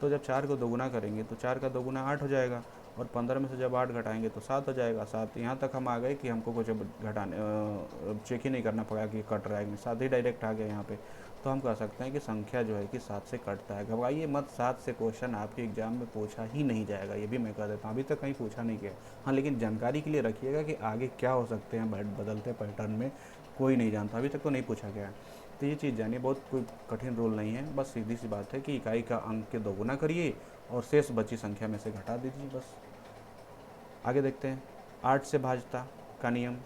तो जब 4 को दोगुना करेंगे तो 4 का दोगुना 8 हो जाएगा, और 15 में से जब 8 घटाएंगे तो 7 हो जाएगा। 7 यहाँ तक हम आ गए कि हमको कुछ घटाने चेक ही नहीं करना पड़ा कि कट रहा है कि नहीं, 7 ही डायरेक्ट आ गया यहाँ पे। तो हम कह सकते हैं कि संख्या जो है कि 7 से कटता है। घबराइए मत, 7 से क्वेश्चन आपके एग्जाम में पूछा ही नहीं जाएगा, ये भी मैं कह देता हूँ, अभी तक कहीं पूछा नहीं गया। हाँ लेकिन जानकारी के लिए रखिएगा कि आगे क्या हो सकते हैं बदलते पैटर्न में, कोई नहीं जानता, अभी तक तो नहीं पूछा गया। तो ये चीज़ जानिए, बहुत कोई कठिन रूल नहीं है, बस सीधी सी बात है कि इकाई का अंक के दोगुना करिए और शेष बची संख्या में से घटा दीजिए, बस। आगे देखते हैं 8 से भाजता का नियम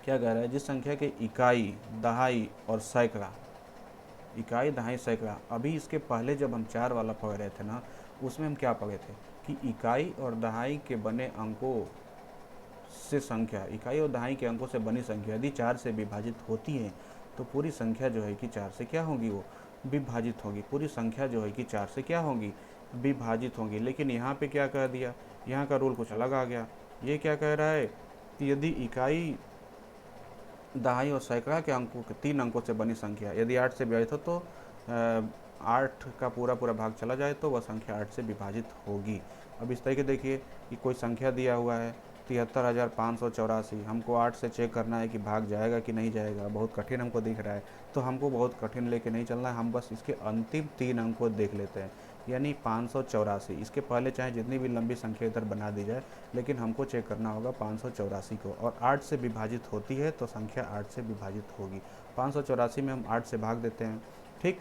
क्या कह रहा है, जिस संख्या के इकाई, दहाई और सैकड़ा, इकाई दहाई सैकड़ा, अभी इसके पहले जब हम 4 वाला पढ़ रहे थे ना, उसमें हम क्या पढ़े थे कि इकाई और दहाई के बने अंकों से संख्या, इकाई और दहाई के अंकों से बनी संख्या यदि 4 से विभाजित होती है तो पूरी संख्या जो है कि 4 से क्या होगी, वो विभाजित होगी। पूरी संख्या जो है कि 4 से क्या होगी, विभाजित होगी। लेकिन यहाँ पे क्या कह दिया, यहाँ का रूल कुछ अलग आ गया। ये क्या कह रहा है कि यदि इकाई दहाई और सैकड़ा के अंकों के 3 अंकों से बनी संख्या यदि 8 से विभाजित हो तो 8 का पूरा पूरा भाग चला जाए तो वह संख्या 8 से विभाजित होगी। अब इस तरीके देखिए कि कोई संख्या दिया हुआ है 73,584, हमको 8 से चेक करना है कि भाग जाएगा कि नहीं जाएगा। बहुत कठिन हमको दिख रहा है, तो हमको बहुत कठिन लेके नहीं चलना है, हम बस इसके अंतिम 3 अंक को देख लेते हैं, यानी 584। इसके पहले चाहे जितनी भी लंबी संख्या इधर बना दी जाए, लेकिन हमको चेक करना होगा 584 को, और 8 से विभाजित होती है तो संख्या 8 से विभाजित होगी। 584 में हम 8 से भाग देते हैं, ठीक।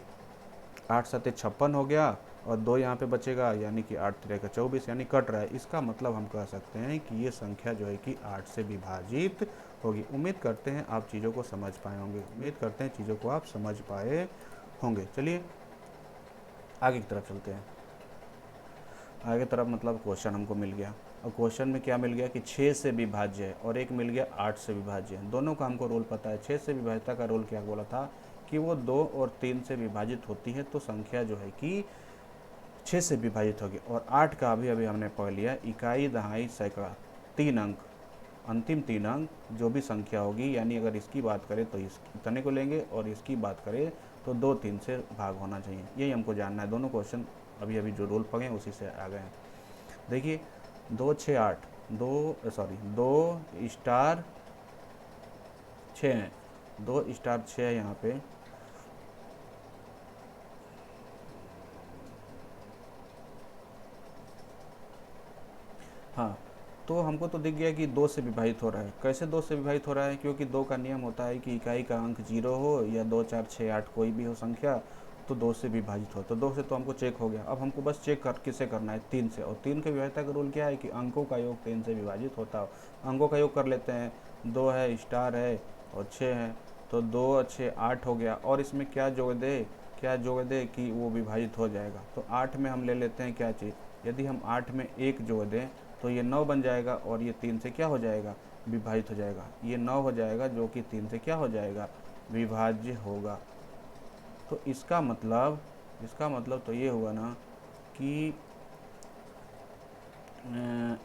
8 सत्ते 56 हो गया और 2 यहाँ पे बचेगा, यानी कि 8 तिरे का 24, यानी कट रहा है। इसका मतलब हम कह सकते हैं कि ये संख्या जो है कि 8 से विभाजित होगी। उम्मीद करते हैं आप चीज़ों को समझ पाए होंगे, उम्मीद करते हैं चीज़ों को आप समझ पाए होंगे। चलिए आगे की तरफ चलते हैं। आगे तरफ मतलब क्वेश्चन हमको मिल गया, और क्वेश्चन में क्या मिल गया कि 6 से विभाज्य है और एक मिल गया 8 से विभाज्य है। दोनों का हमको रोल पता है। 6 से विभाज्यता का रोल क्या बोला था कि वो 2 और 3 से विभाजित होती है तो संख्या जो है कि 6 से विभाजित होगी। और 8 का अभी अभी हमने पढ़ लिया, इकाई दहाई सैकड़ा 3 अंक, अंतिम 3 अंक जो भी संख्या होगी, यानी अगर इसकी बात करें तो इतने को लेंगे और इसकी बात करें तो 2 3 से भाग होना चाहिए। यही हमको जानना है। दोनों क्वेश्चन अभी अभी जो रोल पढ़े हैं उसी से आ गए हैं। देखिए 2 6 8, 2 स्टार 6 हैं, 2 स्टार 6 है यहाँ पे। हाँ, तो हमको तो दिख गया कि 2 से विभाजित हो रहा है। कैसे 2 से विभाजित हो रहा है? क्योंकि 2 का नियम होता है कि इकाई का अंक 0 हो या 2 4 6 8 कोई भी हो संख्या, तो 2 से विभाजित हो। तो 2 से तो हमको चेक हो गया। अब हमको बस चेक किससे करना है? 3 से। और 3 के विभाज्यता का रूल क्या है कि अंकों का योग 3 से विभाजित होता हो। अंकों का योग कर लेते हैं, 2 है, स्टार है और 6 है, तो 2 और 6 8 हो गया। और इसमें क्या जोड़ दे कि वो विभाजित हो जाएगा। तो 8 में हम ले लेते हैं क्या चीज़, यदि हम 8 में 1 जोड़ दें तो ये 9 बन जाएगा और ये 3 से क्या हो जाएगा? विभाजित हो जाएगा। ये 9 हो जाएगा जो कि 3 से क्या हो जाएगा? विभाज्य होगा। तो इसका मतलब तो ये हुआ ना कि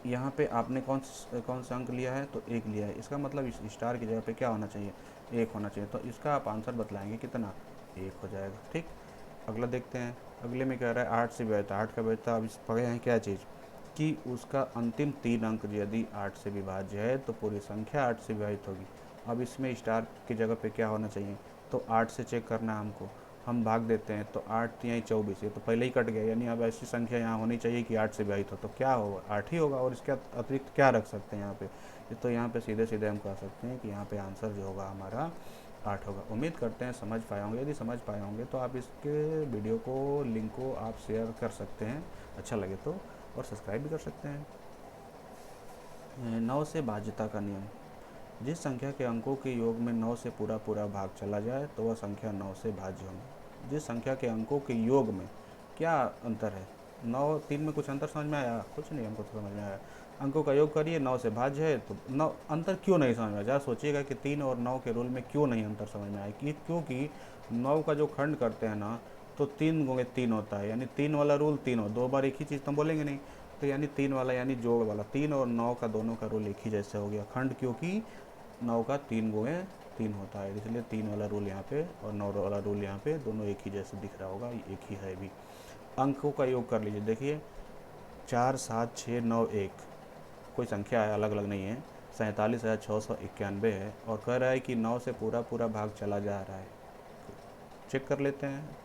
यहाँ पे आपने कौन सा अंक लिया है? तो 1 लिया है। इसका मतलब इस स्टार की जगह पे क्या होना चाहिए? 1 होना चाहिए। तो इसका आप आंसर बतलाएंगे कितना? 1 हो जाएगा, ठीक। अगला देखते हैं। अगले में कह रहा है 8 से विभाजित। 8 का विभाजित अब इस पढ़े हैं क्या चीज़ कि उसका अंतिम 3 अंक यदि 8 से विभाज्य है तो पूरी संख्या 8 से विभाजित होगी। अब इसमें स्टार की जगह पे क्या होना चाहिए? तो 8 से चेक करना है हमको। हम भाग देते हैं तो 8 यहीं 24, ये तो पहले ही कट गया, यानी अब ऐसी संख्या यहाँ होनी चाहिए कि 8 से विभाजित हो। तो क्या होगा? 8 ही होगा। और इसके अतिरिक्त क्या रख सकते हैं यहाँ पे? तो यहाँ पे सीधे सीधे हम कह सकते हैं कि यहाँ पे आंसर जो होगा हमारा 8 होगा। उम्मीद करते हैं समझ पाए होंगे। यदि समझ पाए होंगे तो आप इसके वीडियो को, लिंक को आप शेयर कर सकते हैं अच्छा लगे तो, और सब्सक्राइब भी कर सकते हैं। 9 से भाज्यता का नियम। जिस संख्या के अंकों के योग में 9 से पूरा पूरा भाग चला जाए तो वह संख्या 9 से भाज्य होगी। जिस संख्या के अंकों के योग में क्या अंतर है? 9 3 में कुछ अंतर समझ में आया? कुछ नहीं, हमको तो समझ में आया। अंकों का योग करिए, 9 से भाज्य है, तो 9 अंतर क्यों नहीं समझ में आया? ज़रा सोचिएगा कि 3 और 9 के रूल में क्यों नहीं अंतर समझ में आया? क्योंकि 9 का जो खंड करते हैं ना, तो 3 गुणे 3 होता है, यानी 3 वाला रूल 3 हो, 2 बार एक ही चीज़ तो हम बोलेंगे नहीं। तो यानी 3 वाला यानी जोड़ वाला, 3 और 9 का दोनों का रूल एक ही जैसे हो गया। खंड क्योंकि 9 का 3 गुणे 3 होता है, इसलिए 3 वाला रूल यहाँ पे और 9 वाला रूल यहाँ पे दोनों एक ही जैसे दिख रहा होगा, एक ही है भी। अंकों का योग कर लीजिए। देखिए 4 7 6 9 1 कोई संख्या है, अलग अलग नहीं है। 47,691 है और कह रहा है कि 9 से पूरा पूरा भाग चला जा रहा है। चेक कर लेते हैं।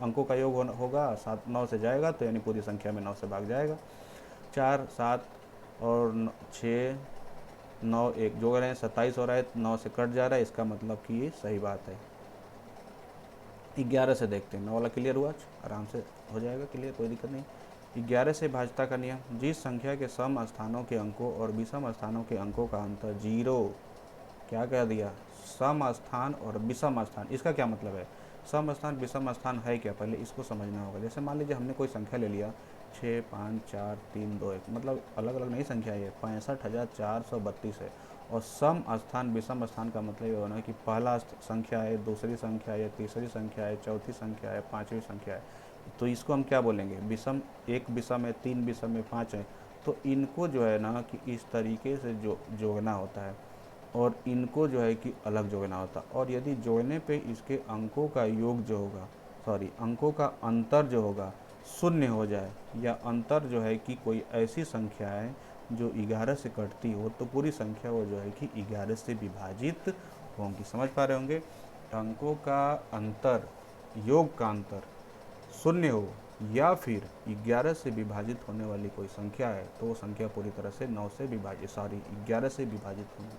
अंकों का योग होगा 7 9 से जाएगा तो यानी पूरी संख्या में 9 से भाग जाएगा। 4 7 और 6 9 1 जोड़ रहे हैं, 27 हो रहा है, 9 से कट जा रहा है, इसका मतलब कि ये सही बात है। 11 से देखते हैं। 9 वाला क्लियर हुआ, आराम से हो जाएगा क्लियर, कोई दिक्कत नहीं। 11 से भाज्यता का नियम। जिस संख्या के सम स्थानों के अंकों और विषम स्थानों के अंकों का अंतर 0, क्या कह दिया? सम स्थान और विषम स्थान। इसका क्या मतलब है? सम स्थान विषम स्थान है क्या, पहले इसको समझना होगा। जैसे मान लीजिए हमने कोई संख्या ले लिया 6 5 4 3 2 1, मतलब अलग अलग नहीं संख्या है, 65,432 है। और सम स्थान विषम स्थान का मतलब ये होना कि पहला संख्या है, दूसरी संख्या है, तीसरी संख्या है, चौथी संख्या है, पाँचवीं संख्या है। तो इसको हम क्या बोलेंगे? विषम। एक विषम है, 3 विषम है, 5 है। तो इनको जो है ना कि इस तरीके से जोड़ना होता है। और इनको जो है कि अलग जोड़ना होता। और यदि जोड़ने पे इसके अंकों का योग जो होगा, सॉरी अंकों का अंतर जो होगा शून्य हो जाए, या अंतर जो है कि कोई ऐसी संख्या है जो 11 से कटती हो, तो पूरी संख्या वो जो है कि 11 से विभाजित होंगी। समझ पा रहे होंगे। अंकों का अंतर, योग का अंतर शून्य हो, या फिर 11 से विभाजित होने वाली कोई संख्या है, तो वो संख्या पूरी तरह से 9 से विभाजित, सॉरी 11 से विभाजित होगी।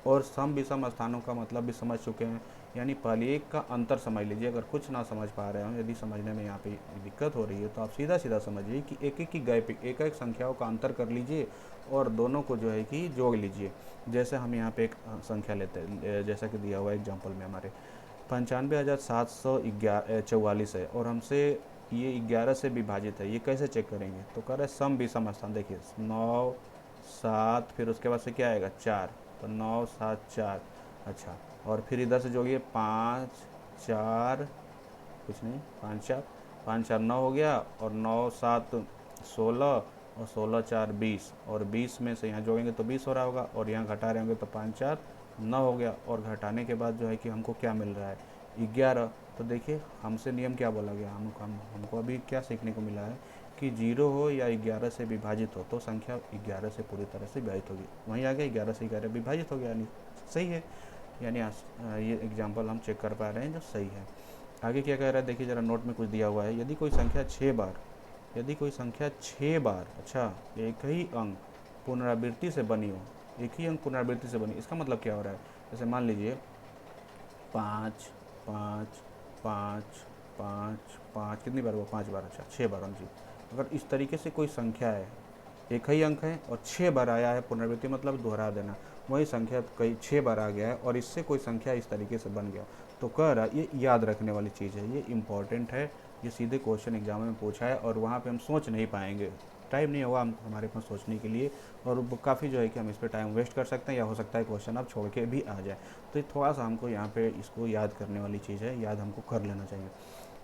और सम विषम स्थानों का मतलब भी समझ चुके हैं, यानी पहले एक का अंतर समझ लीजिए। अगर कुछ ना समझ पा रहे हो, यदि समझने में यहाँ पे दिक्कत हो रही है, तो आप सीधा सीधा समझिए कि एक एक की गैपिंग, एक एक संख्याओं का अंतर कर लीजिए और दोनों को जो है कि जोड़ लीजिए। जैसे हम यहाँ पे एक संख्या लेते हैं, जैसा कि दिया हुआ एग्जाम्पल में हमारे 95,744 है, और हमसे ये 11 से विभाजित है। ये कैसे चेक करेंगे, तो कह रहे हैं सम विषम स्थान। देखिए 9 7, फिर उसके बाद से क्या आएगा 4, तो 9 7 4। अच्छा, और फिर इधर से जोड़िए 5 4, कुछ नहीं, 5 4 9 हो गया, और 9 7 16, और 16 4 20, और 20 में से यहाँ जोड़ेंगे तो 20 हो रहा होगा, और यहाँ घटा रहे होंगे तो 5 4 9 हो गया। और घटाने के बाद जो है कि हमको क्या मिल रहा है 11। तो देखिए हमसे नियम क्या बोला गया, हमको अभी क्या सीखने को मिला है कि 0 हो या 11 से विभाजित हो तो संख्या 11 से पूरी तरह से विभाजित होगी। वहीं आगे 11 से 11 विभाजित हो गया, यानी सही है। यानी ये एग्जाम्पल हम चेक कर पा रहे हैं जो सही है। आगे क्या कह रहा है, देखिए ज़रा नोट में कुछ दिया हुआ है। यदि कोई संख्या 6 बार, अच्छा एक ही अंक पुनरावृत्ति से बनी हो, एक ही अंक पुनरावृत्ति से बनी, इसका मतलब क्या हो रहा है। जैसे मान लीजिए 5 5 5 5 5, कितनी बार हुआ 5 बार, अच्छा 6 बार जी। अगर इस तरीके से कोई संख्या है, एक ही अंक है और 6 बार आया है पुनरावृत्ति, मतलब दोहरा देना, वही संख्या कई 6 बार आ गया है और इससे कोई संख्या इस तरीके से बन गया, तो कह रहा ये याद रखने वाली चीज़ है, ये इम्पॉर्टेंट है। ये सीधे क्वेश्चन एग्जाम में पूछा है और वहाँ पे हम सोच नहीं पाएंगे, टाइम नहीं होगा हमारे पास सोचने के लिए, और काफ़ी जो है कि हम इस पर टाइम वेस्ट कर सकते हैं, या हो सकता है क्वेश्चन आप छोड़ के भी आ जाए। तो ये थोड़ा सा हमको यहाँ पे इसको याद करने वाली चीज़ है, याद हमको कर लेना चाहिए।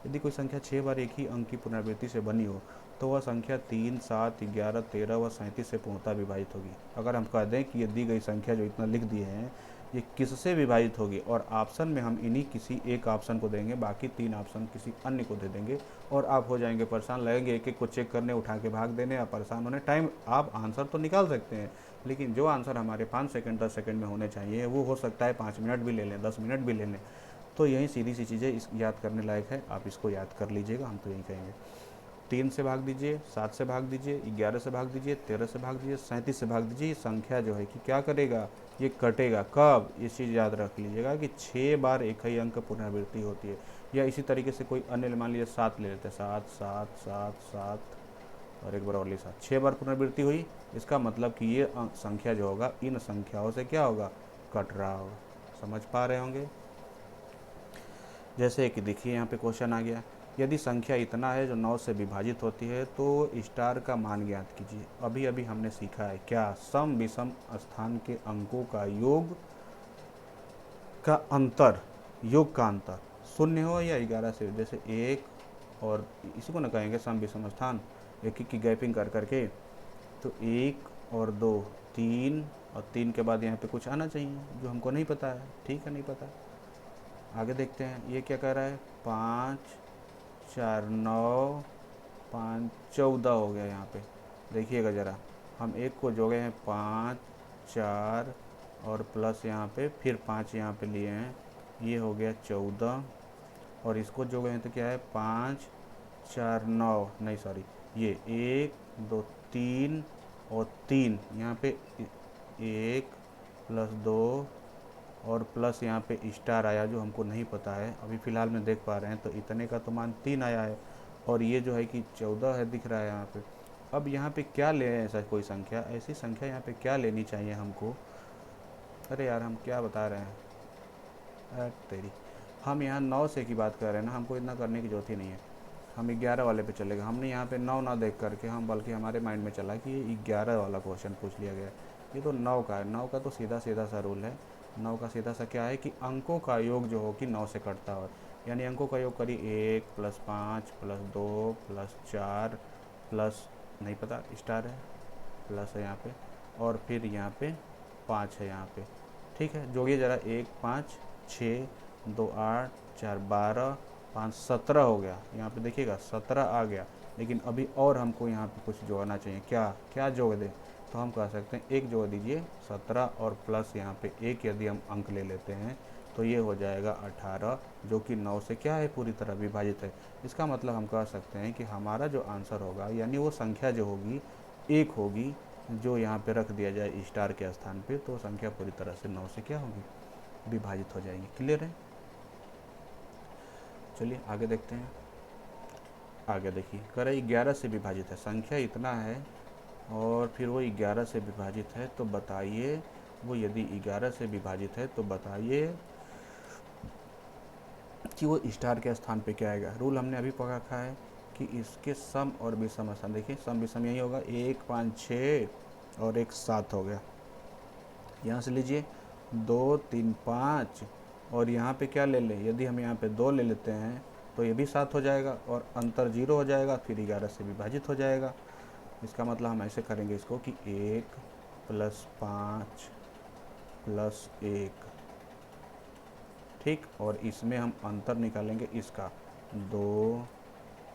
यदि कोई संख्या 6 बार एक ही अंक की पुनरावृत्ति से बनी हो, तो वह संख्या 3 7 11 13 व 37 से पूर्णतः विभाजित होगी। अगर हम कह दें कि ये दी गई संख्या जो इतना लिख दिए हैं, ये किससे विभाजित होगी, और ऑप्शन में हम इन्हीं किसी एक ऑप्शन को देंगे, बाकी 3 ऑप्शन किसी अन्य को दे देंगे, और आप हो जाएंगे परेशान, लगेंगे एक एक को चेक करने, उठा के भाग देने या परेशान होने। टाइम आप आंसर तो निकाल सकते हैं, लेकिन जो आंसर हमारे 5 सेकंड 10 सेकंड में होने चाहिए, वो हो सकता है 5 मिनट भी ले लें, 10 मिनट भी ले लें। तो यही सीधी सी चीज़ें इस याद करने लायक है, आप इसको याद कर लीजिएगा, हम तो यही कहेंगे। 3 से भाग दीजिए, 7 से भाग दीजिए, 11 से भाग दीजिए, 13 से भाग दीजिए, 37 से भाग दीजिए। संख्या जो है कि क्या करेगा, ये कटेगा कब, ये चीज़ याद रख लीजिएगा कि 6 बार एक ही अंक पुनरावृत्ति होती है। या इसी तरीके से कोई अन्य, मान लीजिए 7 ले लेते हैं, 7 7 7 7, और एक बार और 7, 6 बार पुनरावृत्ति हुई, इसका मतलब कि ये संख्या जो होगा इन संख्याओं से क्या होगा, कट रहा होगा। समझ पा रहे होंगे। जैसे कि देखिए यहाँ पे क्वेश्चन आ गया, यदि संख्या इतना है जो 9 से विभाजित होती है तो स्टार का मान ज्ञात कीजिए। अभी अभी हमने सीखा है क्या, सम विषम स्थान के अंकों का योग का अंतर, योग का अंतर शून्य हो या 11 से, जैसे 1 और इसी को ना कहेंगे सम विषम स्थान, एक एक की गैपिंग कर करके, तो 1 और 2 3, और 3 के बाद यहाँ पे कुछ आना चाहिए जो हमको नहीं पता है, ठीक है नहीं पता। आगे देखते हैं ये क्या कह रहा है, 5 4 9 5 14 हो गया। यहाँ पे देखिएगा ज़रा, हम एक को जोड़े हैं 5 4, और प्लस यहाँ पे फिर 5 यहाँ पे लिए हैं, ये हो गया 14, और इसको जोड़े हैं तो क्या है 5 4 9, नहीं सॉरी, ये 1 2 3 और 3 यहाँ पे 1 प्लस 2, और प्लस यहाँ पे स्टार आया जो हमको नहीं पता है, अभी फ़िलहाल में देख पा रहे हैं तो इतने का तो मान 3 आया है, और ये जो है कि 14 है दिख रहा है यहाँ पे। अब यहाँ पे क्या ले, ऐसा कोई संख्या, ऐसी संख्या यहाँ पे क्या लेनी चाहिए हमको। अरे यार हम क्या बता रहे हैं, अरे तेरी, हम यहाँ 9 से की बात कर रहे हैं ना, हमको इतना करने की जरूरत ही नहीं है। हम 11 वाले पे चलेगा, हमने यहाँ पे 9 ना देख करके हम, बल्कि हमारे माइंड में चला कि ये 11 वाला क्वेश्चन पूछ लिया गया। ये तो 9 का है, 9 का तो सीधा सीधा सा रूल है। 9 का सीधा सा क्या है कि अंकों का योग जो हो कि 9 से कटता हो, यानी अंकों का योग करिए 1 प्लस 5 प्लस 2 प्लस 4 प्लस, नहीं पता स्टार है, प्लस है यहाँ पे, और फिर यहाँ पे 5 है यहाँ पे, ठीक है, जोड़िए ज़रा, 1 5 6 2 8 4 12 5 17 हो गया। यहाँ पे देखिएगा 17 आ गया, लेकिन अभी और हमको यहाँ पे कुछ जोड़ना चाहिए। क्या क्या जोड़ दें? तो हम कह सकते हैं एक जोड़ दीजिए 17 और प्लस यहाँ पे एक यदि हम अंक ले लेते हैं तो ये हो जाएगा 18, जो कि 9 से क्या है, पूरी तरह विभाजित है। इसका मतलब हम कह सकते हैं कि हमारा जो आंसर होगा, यानी वो संख्या जो होगी एक होगी, जो यहाँ पे रख दिया जाए स्टार के स्थान पे, तो संख्या पूरी तरह से 9 से क्या होगी, विभाजित हो जाएगी। क्लियर है? चलिए आगे देखते हैं। आगे देखिए, कह रहा है 11 से विभाजित है, संख्या इतना है और फिर वो 11 से विभाजित है, तो बताइए वो यदि 11 से विभाजित है तो बताइए कि वो स्टार के स्थान पे क्या आएगा। रूल हमने अभी पढ़ा रखा है कि इसके सम और विषम स्थान, देखिए सम विषम यही होगा, 1 5 6 और 1 7 हो गया। यहाँ से लीजिए 2 3 5 और यहाँ पे क्या ले लें, यदि हम यहाँ पे 2 ले लेते हैं तो ये भी 7 हो जाएगा और अंतर 0 हो जाएगा, फिर 11 से विभाजित हो जाएगा। इसका मतलब हम ऐसे करेंगे इसको कि 1 + 5 + 1, ठीक, और इसमें हम अंतर निकालेंगे इसका 2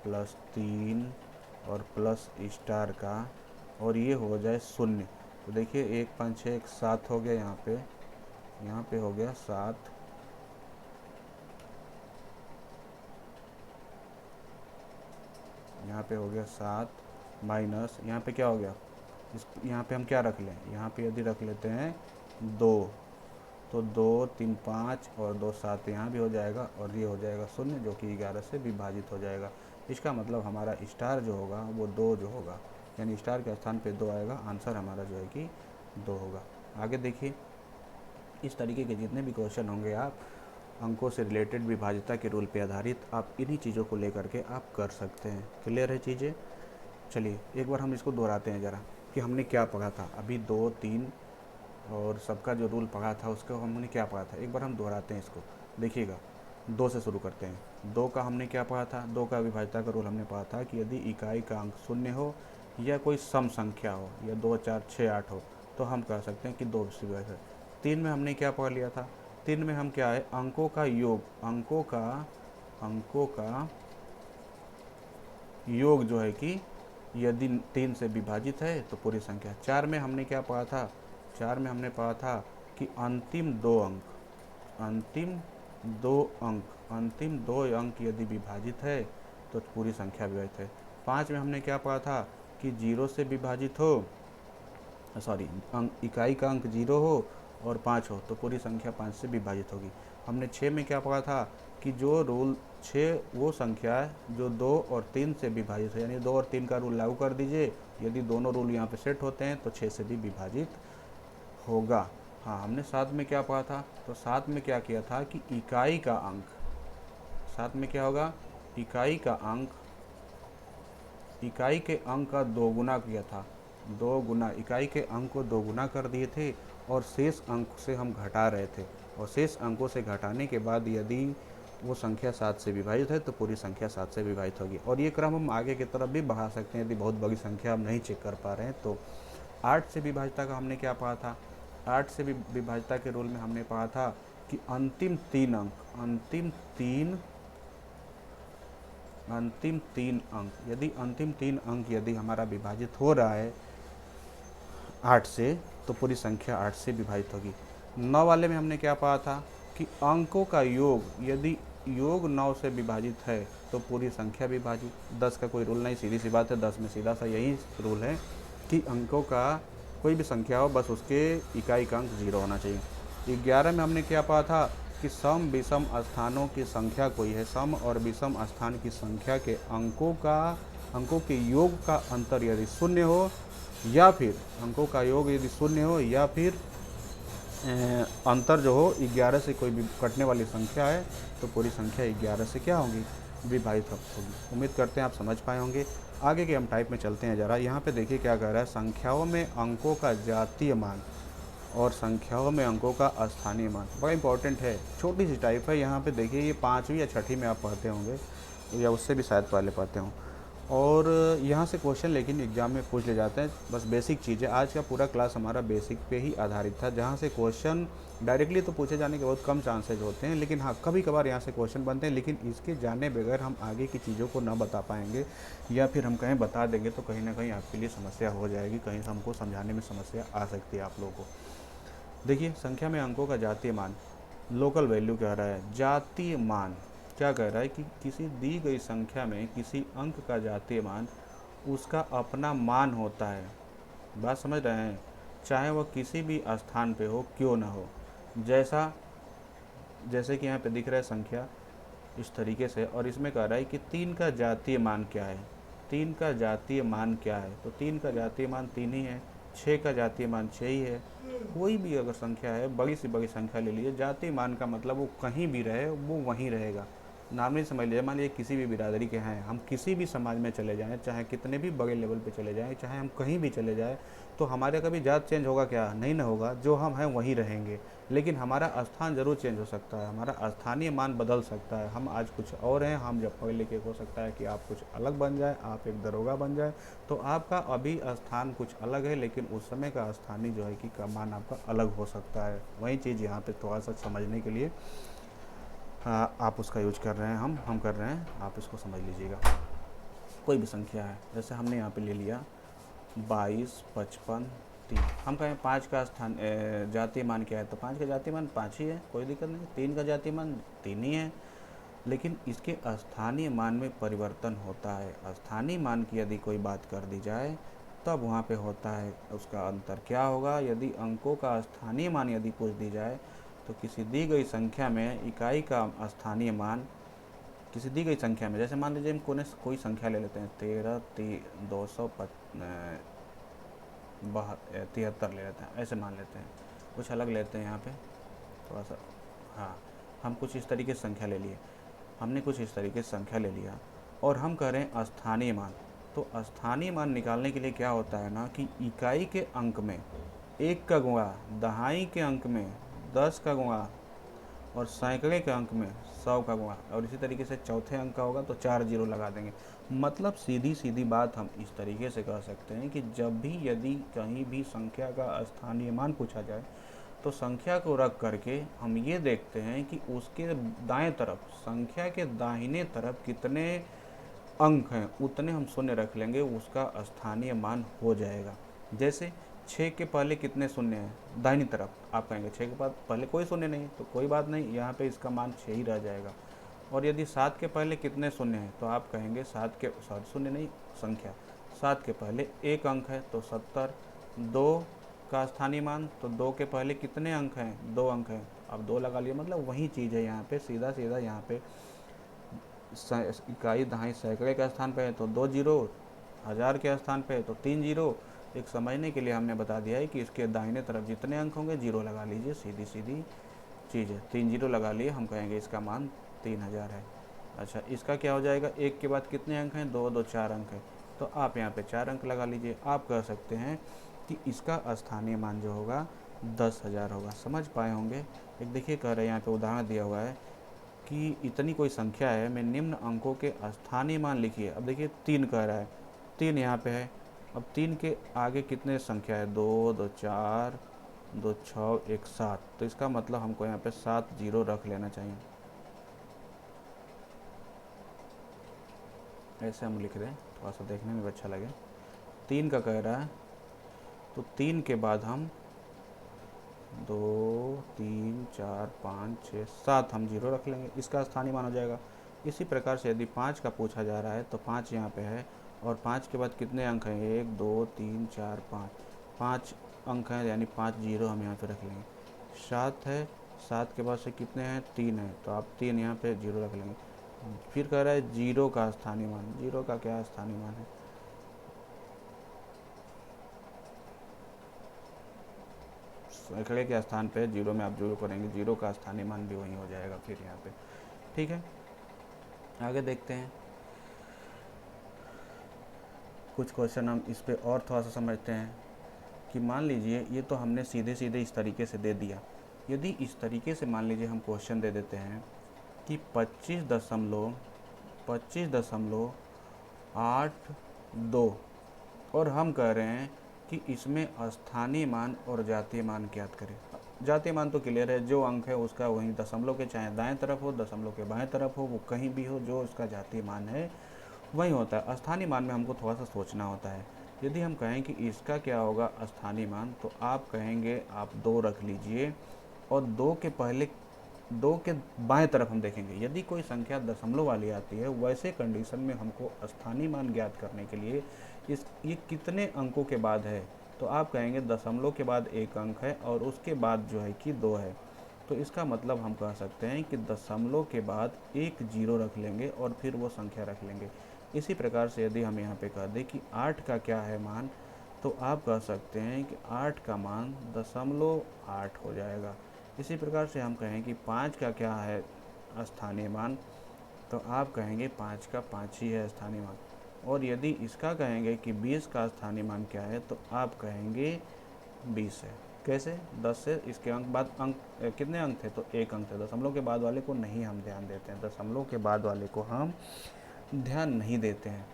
+ 3 और प्लस स्टार का, और ये हो जाए 0। तो देखिए 1 5 6 1 7 हो गया, यहाँ पे हो गया 7, यहाँ पे हो गया 7 माइनस यहाँ पे क्या हो गया, यहाँ पे हम क्या रख लें, यहाँ पे यदि रख लेते हैं 2, तो 2 3 5 और 2 7 यहाँ भी हो जाएगा और ये हो जाएगा 0, जो कि 11 से विभाजित हो जाएगा। इसका मतलब हमारा स्टार जो होगा वो 2 जो होगा, यानी स्टार के स्थान पे 2 आएगा, आंसर हमारा जो है कि 2 होगा। आगे देखिए, इस तरीके के जितने भी क्वेश्चन होंगे आप अंकों से रिलेटेड विभाज्यता के रूल पे आधारित, आप इन्हीं चीज़ों को लेकर के आप कर सकते हैं। क्लियर है चीज़ें? चलिए एक बार हम इसको दोहराते हैं ज़रा कि हमने क्या पढ़ा था अभी, 2 3 और सबका जो रूल पढ़ा था उसको हमने क्या पढ़ा था, एक बार हम दोहराते हैं इसको। देखिएगा 2 से शुरू करते हैं। 2 का हमने क्या पढ़ा था, 2 का विभाज्यता का रूल हमने पढ़ा था कि यदि इकाई का अंक 0 हो या कोई सम संख्या हो या 2 4 6 8 हो तो हम कह सकते हैं कि 2 से विभाजित है। 3 में हमने क्या पढ़ लिया था, 3 में हम क्या है, अंकों का योग, अंकों का योग जो है कि यदि 3 से विभाजित है तो पूरी संख्या। 4 में हमने क्या पढ़ा था, 4 में हमने पढ़ा था कि अंतिम दो अंक यदि विभाजित है तो पूरी संख्या विभाजित है। 5 में हमने क्या पढ़ा था कि 0 से विभाजित हो, इकाई का अंक 0 हो और 5 हो तो पूरी संख्या 5 से विभाजित होगी। हमने 6 में क्या पढ़ा था कि जो रूल 6 वो संख्या है जो 2 और 3 से विभाजित है, यानी 2 और 3 का रूल लागू कर दीजिए, यदि दोनों रूल यहाँ पे सेट होते हैं तो 6 से भी विभाजित होगा। हाँ, हमने 7 में क्या पढ़ा था, तो 7 में क्या किया था कि इकाई का अंक, 7 में क्या होगा, इकाई के अंक का 2 गुना किया था, 2 गुना, इकाई के अंक को 2 गुना कर दिए थे और शेष अंक से हम घटा रहे थे, और शेष अंकों से घटाने के बाद यदि वो संख्या 7 से विभाजित है तो पूरी संख्या 7 से विभाजित होगी। और ये क्रम हम आगे की तरफ भी बढ़ा सकते हैं यदि बहुत बड़ी संख्या हम नहीं चेक कर पा रहे हैं तो। 8 से विभाज्यता का हमने क्या पढ़ा था, 8 से विभाज्यता के रूल में हमने पढ़ा था कि अंतिम तीन अंक यदि अंतिम 3 अंक यदि हमारा विभाजित हो रहा है 8 से तो पूरी संख्या 8 से विभाजित होगी। 9 वाले में हमने क्या पढ़ा था कि अंकों का योग, यदि योग 9 से विभाजित है तो पूरी संख्या विभाजित। 10 का कोई रूल नहीं, सीधी सी बात है, 10 में सीधा सा यही रूल है कि अंकों का कोई भी संख्या हो बस उसके इकाई का अंक 0 होना चाहिए। 11 में हमने क्या पढ़ा था कि सम विषम स्थानों की संख्या कोई है, सम और विषम स्थान की संख्या के अंकों के योग का अंतर यदि 0 हो या फिर अंकों का योग यदि 0 हो या फिर अंतर जो हो 11 से कोई भी कटने वाली संख्या है तो पूरी संख्या 11 से क्या होगी, विभाजित होगी। उम्मीद करते हैं आप समझ पाए होंगे। आगे के हम टाइप में चलते हैं ज़रा। यहाँ पे देखिए क्या कह रहा है, संख्याओं में अंकों का जातीय मान और संख्याओं में अंकों का स्थानीय मान, बड़ा इंपॉर्टेंट है, छोटी सी टाइप है। यहाँ पे देखिए ये 5वीं या 6ठी में आप पढ़ते होंगे या उससे भी शायद पहले पढ़ते हों। और यहाँ से क्वेश्चन लेकिन एग्ज़ाम में पूछ ले जाते हैं, बस बेसिक चीज़ है। आज का पूरा क्लास हमारा बेसिक पे ही आधारित था, जहाँ से क्वेश्चन डायरेक्टली तो पूछे जाने के बहुत कम चांसेज होते हैं, लेकिन हाँ कभी कभार यहाँ से क्वेश्चन बनते हैं। लेकिन इसके जाने बगैर हम आगे की चीज़ों को ना बता पाएंगे, या फिर हम कहीं बता देंगे तो कहीं ना कहीं आपके लिए समस्या हो जाएगी, कहीं से हमको समझाने में समस्या आ सकती है आप लोगों को। देखिए, संख्या में अंकों का जातीय मान, लोकल वैल्यू कह रहा है। जातीय मान क्या कह रहा है कि किसी दी गई संख्या में किसी अंक का जातीय मान उसका अपना मान होता है। बात समझ रहे हैं? चाहे वह किसी भी स्थान पे हो, क्यों ना हो। जैसे कि यहाँ पे दिख रहा है संख्या इस तरीके से, और इसमें कह रहा है कि 3 का जातीय मान क्या है। 3 का जातीय मान क्या है? तो 3 का जातीय मान 3 ही है। 6 का जातीय मान 6 ही है। कोई भी अगर संख्या है, बड़ी से बड़ी संख्या ले लीजिए, जातीय मान का मतलब वो कहीं भी रहे वो वहीं रहेगा। नॉर्मली समझ लीजिए, मान लीजिए किसी भी बिरादरी के हैं, हम किसी भी समाज में चले जाएं, चाहे कितने भी बड़े लेवल पे चले जाएं, चाहे हम कहीं भी चले जाएं, तो हमारे कभी जात चेंज होगा क्या? नहीं ना होगा। जो हम हैं वहीं रहेंगे, लेकिन हमारा स्थान जरूर चेंज हो सकता है, हमारा स्थानीय मान बदल सकता है। हम आज कुछ और हैं, हम जब पढ़े लिखे, हो सकता है कि आप कुछ अलग बन जाए, आप एक दरोगा बन जाए, तो आपका अभी स्थान कुछ अलग है, लेकिन उस समय का स्थानीय जो है कि का मान आपका अलग हो सकता है। वही चीज़ यहाँ पे थोड़ा सा समझने के लिए आप उसका यूज कर रहे हैं, हम कर रहे हैं, आप इसको समझ लीजिएगा। कोई भी संख्या है, जैसे हमने यहाँ पे ले लिया 22, 55, 3। हम कहें 5 का स्थान जातीय मान क्या है, तो 5 का जातीय मान 5 ही है, कोई दिक्कत नहीं। 3 का जातीय मान 3 ही है, लेकिन इसके स्थानीय मान में परिवर्तन होता है। स्थानीय मान की यदि कोई बात कर दी जाए तब वहाँ पे होता है उसका अंतर। क्या होगा? यदि अंकों का स्थानीय मान यदि पूछ दी जाए, तो किसी दी गई संख्या में इकाई का स्थानीय मान, किसी दी गई संख्या में, जैसे मान लीजिए हम कोई संख्या ले लेते हैं 73 ले लेते हैं, ऐसे मान लेते हैं, कुछ अलग लेते हैं यहाँ पे थोड़ा सा। हाँ, हम कुछ इस तरीके से संख्या ले लिए, हमने कुछ इस तरीके से संख्या ले लिया, और हम कह रहे हैं स्थानीय मान। तो स्थानीय मान निकालने के लिए क्या होता है ना, कि इकाई के अंक में 1 का गुणा, दहाई के अंक में 10 का गुणा, और सैकड़े के अंक में 100 का गुणा, और इसी तरीके से चौथे अंक का होगा तो 4 जीरो लगा देंगे। मतलब सीधी सीधी बात हम इस तरीके से कह सकते हैं कि जब भी यदि कहीं भी संख्या का स्थानीय मान पूछा जाए, तो संख्या को रख करके हम ये देखते हैं कि उसके दाएं तरफ, संख्या के दाहिने तरफ कितने अंक हैं, उतने हम शून्य रख लेंगे, उसका स्थानीय मान हो जाएगा। जैसे 6 के पहले कितने शून्य हैं दाहिनी तरफ, आप कहेंगे 6 के बाद पहले कोई शून्य नहीं, तो कोई बात नहीं, यहाँ पे इसका मान 6 ही रह जाएगा। और यदि 7 के पहले कितने शून्य हैं, तो आप कहेंगे 7 के, सॉरी शून्य नहीं, संख्या 7 के पहले एक अंक है तो 70। 2 का स्थानीय मान, तो 2 के पहले कितने अंक हैं? 2 अंक हैं, अब 2 लगा लिए, मतलब वही चीज़ है यहाँ पे, सीधा सीधा यहाँ पे इकाई, दहाई, सैकड़े के स्थान पे है तो 2 जीरो, हज़ार के स्थान पे है तो 3 जीरो। एक समझने के लिए हमने बता दिया है कि इसके दाहिने तरफ जितने अंक होंगे जीरो लगा लीजिए, सीधी सीधी चीज़ है। 3 जीरो लगा लिए, हम कहेंगे इसका मान 3000 है। अच्छा, इसका क्या हो जाएगा? 1 के बाद कितने अंक हैं? 2, 2 4 अंक है, तो आप यहाँ पे 4 अंक लगा लीजिए। आप कह सकते हैं कि इसका स्थानीय मान जो होगा 10,000 होगा। समझ पाए होंगे? एक देखिए कह रहे हैं यहाँ पे उदाहरण दिया हुआ है कि इतनी कोई संख्या है, में निम्न अंकों के स्थानीय मान लिखिए। अब देखिए 3 कह रहा है, 3 यहाँ पे है। अब 3 के आगे कितने संख्या है? 2, 2 4, 2 6, 1 7, तो इसका मतलब हमको यहाँ पे 7 जीरो रख लेना चाहिए। ऐसे हम लिख दें, थोड़ा सा देखने में अच्छा लगे। 3 का कह रहा है, तो 3 के बाद हम 2, 3, 4, 5, 6, 7 हम जीरो रख लेंगे, इसका स्थानीय मान हो जाएगा। इसी प्रकार से यदि 5 का पूछा जा रहा है, तो 5 यहाँ पे है, और 5 के बाद कितने अंक हैं? 1, 2, 3, 4, 5, 5 अंक हैं, यानी 5 जीरो हम यहाँ पे रख लेंगे। 7 है, 7 के बाद से कितने हैं? 3 है, तो आप 3 यहाँ पे जीरो रख लेंगे। फिर कह रहा है जीरो का स्थानीय मान। जीरो का क्या स्थानीय मान है? सैकड़े के स्थान पे जीरो में आप जीरो करेंगे, जीरो का स्थानीय मान भी वही हो जाएगा फिर यहाँ पे। ठीक है, आगे देखते हैं कुछ क्वेश्चन, हम इस पे और थोड़ा सा समझते हैं कि मान लीजिए ये तो हमने सीधे सीधे इस तरीके से दे दिया। यदि इस तरीके से मान लीजिए हम क्वेश्चन दे देते हैं कि 25 दशमलव 8 2, और हम कह रहे हैं कि इसमें स्थानीय मान और जातीय मान ज्ञात करें। जातीय मान तो क्लियर है, जो अंक है उसका वहीं दशमलव के चाहे दाएं तरफ हो, दशमलव के बाएं तरफ हो, वो कहीं भी हो, जो उसका जातीय मान है वही होता है। स्थानीय मान में हमको थोड़ा सा सोचना होता है। यदि हम कहें कि इसका क्या होगा स्थानीय मान, तो आप कहेंगे आप 2 रख लीजिए, और 2 के पहले, 2 के बाएं तरफ हम देखेंगे। यदि कोई संख्या दशमलव वाली आती है, वैसे कंडीशन में हमको स्थानीय मान ज्ञात करने के लिए ये कितने अंकों के बाद है, तो आप कहेंगे दशमलव के बाद एक अंक है और उसके बाद जो है कि 2 है। तो इसका मतलब हम कह सकते हैं कि दशमलव के बाद एक जीरो रख लेंगे और फिर वो संख्या रख लेंगे। इसी प्रकार से यदि हम यहाँ पे कह दें कि 8 का क्या है मान, तो आप कह सकते हैं कि 8 का मान 0.8 हो जाएगा। इसी प्रकार से हम कहें कि 5 का क्या है स्थानीय मान, तो आप कहेंगे 5 का 5 ही है स्थानीय मान। और यदि इसका कहेंगे कि 20 का स्थानीय मान क्या है, तो आप कहेंगे 20 है। कैसे? 10 से इसके अंक बाद अंक कितने अंक थे, तो एक अंक थे। दशमलव के बाद वाले को नहीं हम ध्यान देते हैं, दशमलव के बाद वाले को हम ध्यान नहीं देते हैं।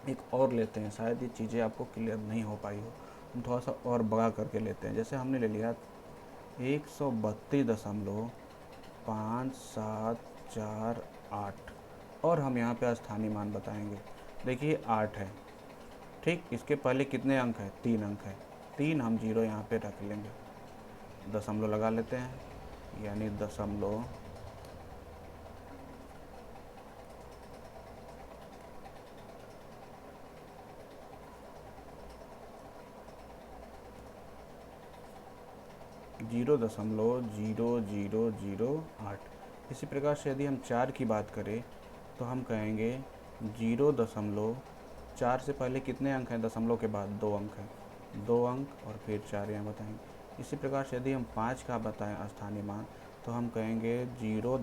एक और लेते हैं, शायद ये चीज़ें आपको क्लियर नहीं हो पाई हो, हम थोड़ा सा और बड़ा करके लेते हैं। जैसे हमने ले लिया 132.5748, और हम यहाँ पे स्थानीय मान बताएंगे। देखिए 8 है, ठीक, इसके पहले कितने अंक हैं, 3 अंक है, 3 हम जीरो यहाँ पे रख लेंगे, दशमलव लगा लेते हैं, यानी दशमलव 0.0008। इसी प्रकार से यदि हम 4 की बात करें, तो हम कहेंगे 0.4 से पहले कितने अंक हैं, दशमलव के बाद 2 अंक हैं, 2 अंक और फिर 4 यहाँ बताएंगे। इसी प्रकार से यदि हम 5 का बताएं स्थानीय मान, तो हम कहेंगे 0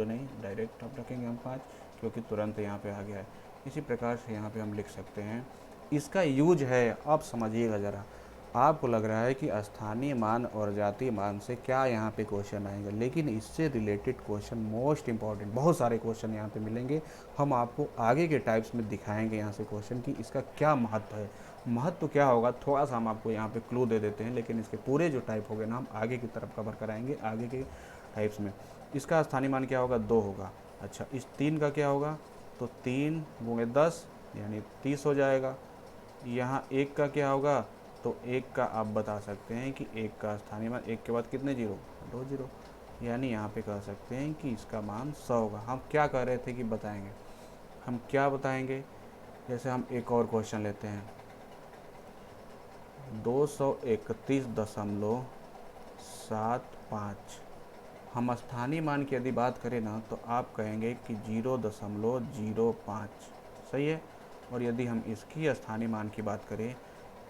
नहीं, डायरेक्ट अब रखेंगे हम 5, क्योंकि तुरंत यहाँ पे आ गया है। इसी प्रकार से यहाँ पे हम लिख सकते हैं। इसका यूज है, अब समझिएगा ज़रा। आपको लग रहा है कि स्थानीय मान और जातीय मान से क्या यहाँ पे क्वेश्चन आएंगे, लेकिन इससे रिलेटेड क्वेश्चन मोस्ट इंपॉर्टेंट बहुत सारे क्वेश्चन यहाँ पे मिलेंगे। हम आपको आगे के टाइप्स में दिखाएंगे यहाँ से क्वेश्चन कि इसका क्या महत्व है। महत्व क्या होगा थोड़ा सा हम आपको यहाँ पे क्लू दे देते हैं, लेकिन इसके पूरे जो टाइप हो गए ना हम आगे की तरफ कवर कराएंगे आगे के टाइप्स में। इसका स्थानीय मान क्या होगा, 2 होगा। अच्छा, इस 3 का क्या होगा, तो 3 गुणे 10 यानी 30 हो जाएगा। यहाँ 1 का क्या होगा, तो 1 का आप बता सकते हैं कि 1 का स्थानीय मान, 1 के बाद कितने जीरो, 2 जीरो, यानी यहाँ पे कह सकते हैं कि इसका मान 100 होगा। हम क्या कह रहे थे कि बताएंगे, हम क्या बताएंगे, जैसे हम एक और क्वेश्चन लेते हैं, 231.75। हम स्थानीय मान की यदि बात करें ना, तो आप कहेंगे कि 0.05 सही है। और यदि हम इसकी स्थानीय मान की बात करें,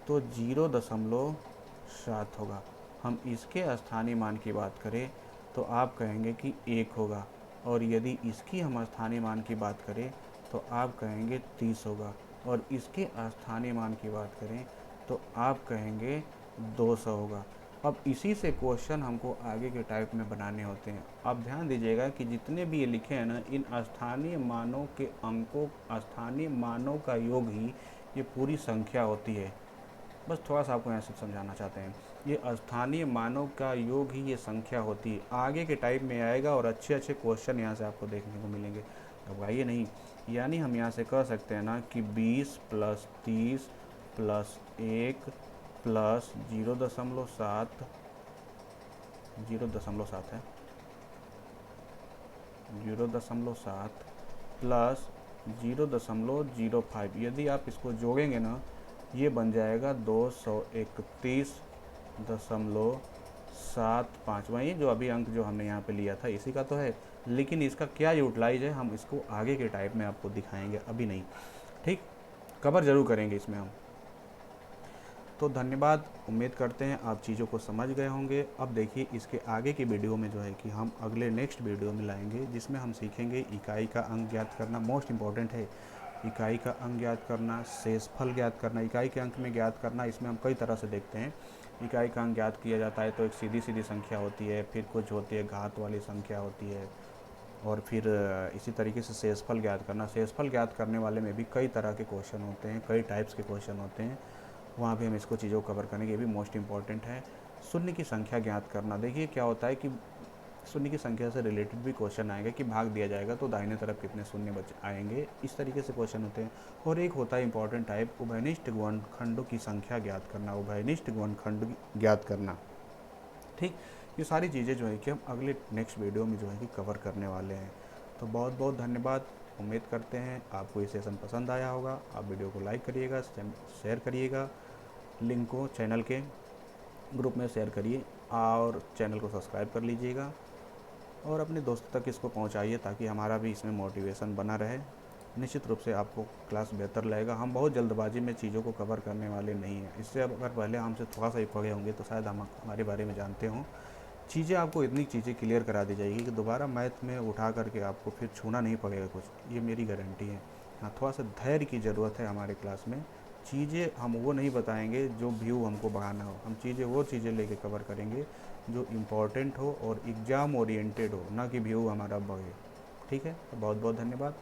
तो 0.7 होगा। हम इसके स्थानीय मान की बात करें, तो आप कहेंगे कि 1 होगा। और यदि इसकी हम स्थानीय मान की बात करें, तो आप कहेंगे 30 होगा। और इसके स्थानीय मान की बात करें, तो आप कहेंगे 200 होगा। अब इसी से क्वेश्चन हमको आगे के टाइप में बनाने होते हैं। आप ध्यान दीजिएगा कि जितने भी ये लिखे हैं ना, इन स्थानीय मानों के अंकों, स्थानीय मानों का योग ही ये पूरी संख्या होती है। बस थोड़ा सा आपको यहाँ से समझाना चाहते हैं, ये स्थानीय मानों का योग ही ये संख्या होती है। आगे के टाइप में आएगा और अच्छे अच्छे क्वेश्चन यहाँ से आपको देखने को मिलेंगे। घबराइए नहीं, यानी हम यहाँ से कह सकते हैं ना कि 20 + 30 + 1 + 0.7 है 0.7 + 0.05, यदि आप इसको जोड़ेंगे ना, ये बन जाएगा 231.75। वही जो अभी अंक जो हमने यहाँ पे लिया था इसी का तो है, लेकिन इसका क्या यूटिलाइज है हम इसको आगे के टाइप में आपको दिखाएंगे, अभी नहीं, ठीक, कवर जरूर करेंगे इसमें हम। तो धन्यवाद, उम्मीद करते हैं आप चीज़ों को समझ गए होंगे। अब देखिए इसके आगे की वीडियो में जो है कि हम अगले नेक्स्ट वीडियो में लाएंगे, जिसमें हम सीखेंगे इकाई का अंक ज्ञात करना, मोस्ट इंपॉर्टेंट है। इकाई का अंक ज्ञात करना, शेषफल ज्ञात करना, इकाई के अंक में ज्ञात करना, इसमें हम कई तरह से देखते हैं। इकाई का अंक ज्ञात किया जाता है तो एक सीधी सीधी संख्या होती है, फिर कुछ होती है घात वाली संख्या होती है, और फिर इसी तरीके से शेषफल ज्ञात करना। शेषफल ज्ञात करने वाले में भी कई तरह के क्वेश्चन होते हैं, कई टाइप्स के क्वेश्चन होते हैं, वहाँ भी हम इसको चीज़ों को कवर करेंगे, ये भी मोस्ट इंपॉर्टेंट है। शून्य की संख्या ज्ञात करना। देखिए क्या होता है कि शून्य की संख्या से रिलेटेड भी क्वेश्चन आएंगे कि भाग दिया जाएगा तो दाहिने तरफ कितने शून्य बच आएंगे, इस तरीके से क्वेश्चन होते हैं। और एक होता है इंपॉर्टेंट टाइप, उभयनिष्ठ गुणनखंडों की संख्या ज्ञात करना, उभयनिष्ठ गुणनखंड ज्ञात करना। ठीक, ये सारी चीज़ें जो है कि हम अगले नेक्स्ट वीडियो में जो है कि कवर करने वाले हैं। तो बहुत बहुत धन्यवाद। उम्मीद करते हैं आपको ये सेशन पसंद आया होगा। आप वीडियो को लाइक करिएगा, शेयर करिएगा, लिंक को चैनल के ग्रुप में शेयर करिए और चैनल को सब्सक्राइब कर लीजिएगा और अपने दोस्तों तक इसको पहुंचाइए ताकि हमारा भी इसमें मोटिवेशन बना रहे। निश्चित रूप से आपको क्लास बेहतर लगेगा। हम बहुत जल्दबाजी में चीज़ों को कवर करने वाले नहीं हैं। इससे अगर पहले हमसे थोड़ा सा ही पढ़े होंगे तो शायद हम हमारे बारे में जानते हों। चीज़ें आपको इतनी चीज़ें क्लियर करा दी जाएगी कि दोबारा मैथ में उठा करके आपको फिर छूना नहीं पड़ेगा कुछ, ये मेरी गारंटी है। हाँ, थोड़ा सा धैर्य की ज़रूरत है हमारे क्लास में। चीज़ें हम वो नहीं बताएंगे जो व्यू हमको बढ़ाना हो, हम चीज़ें वो चीज़ें लेके कवर करेंगे जो इम्पोर्टेंट हो और एग्ज़ाम ओरिएंटेड हो, ना कि व्यू हमारा बढ़े। ठीक है, तो बहुत बहुत धन्यवाद।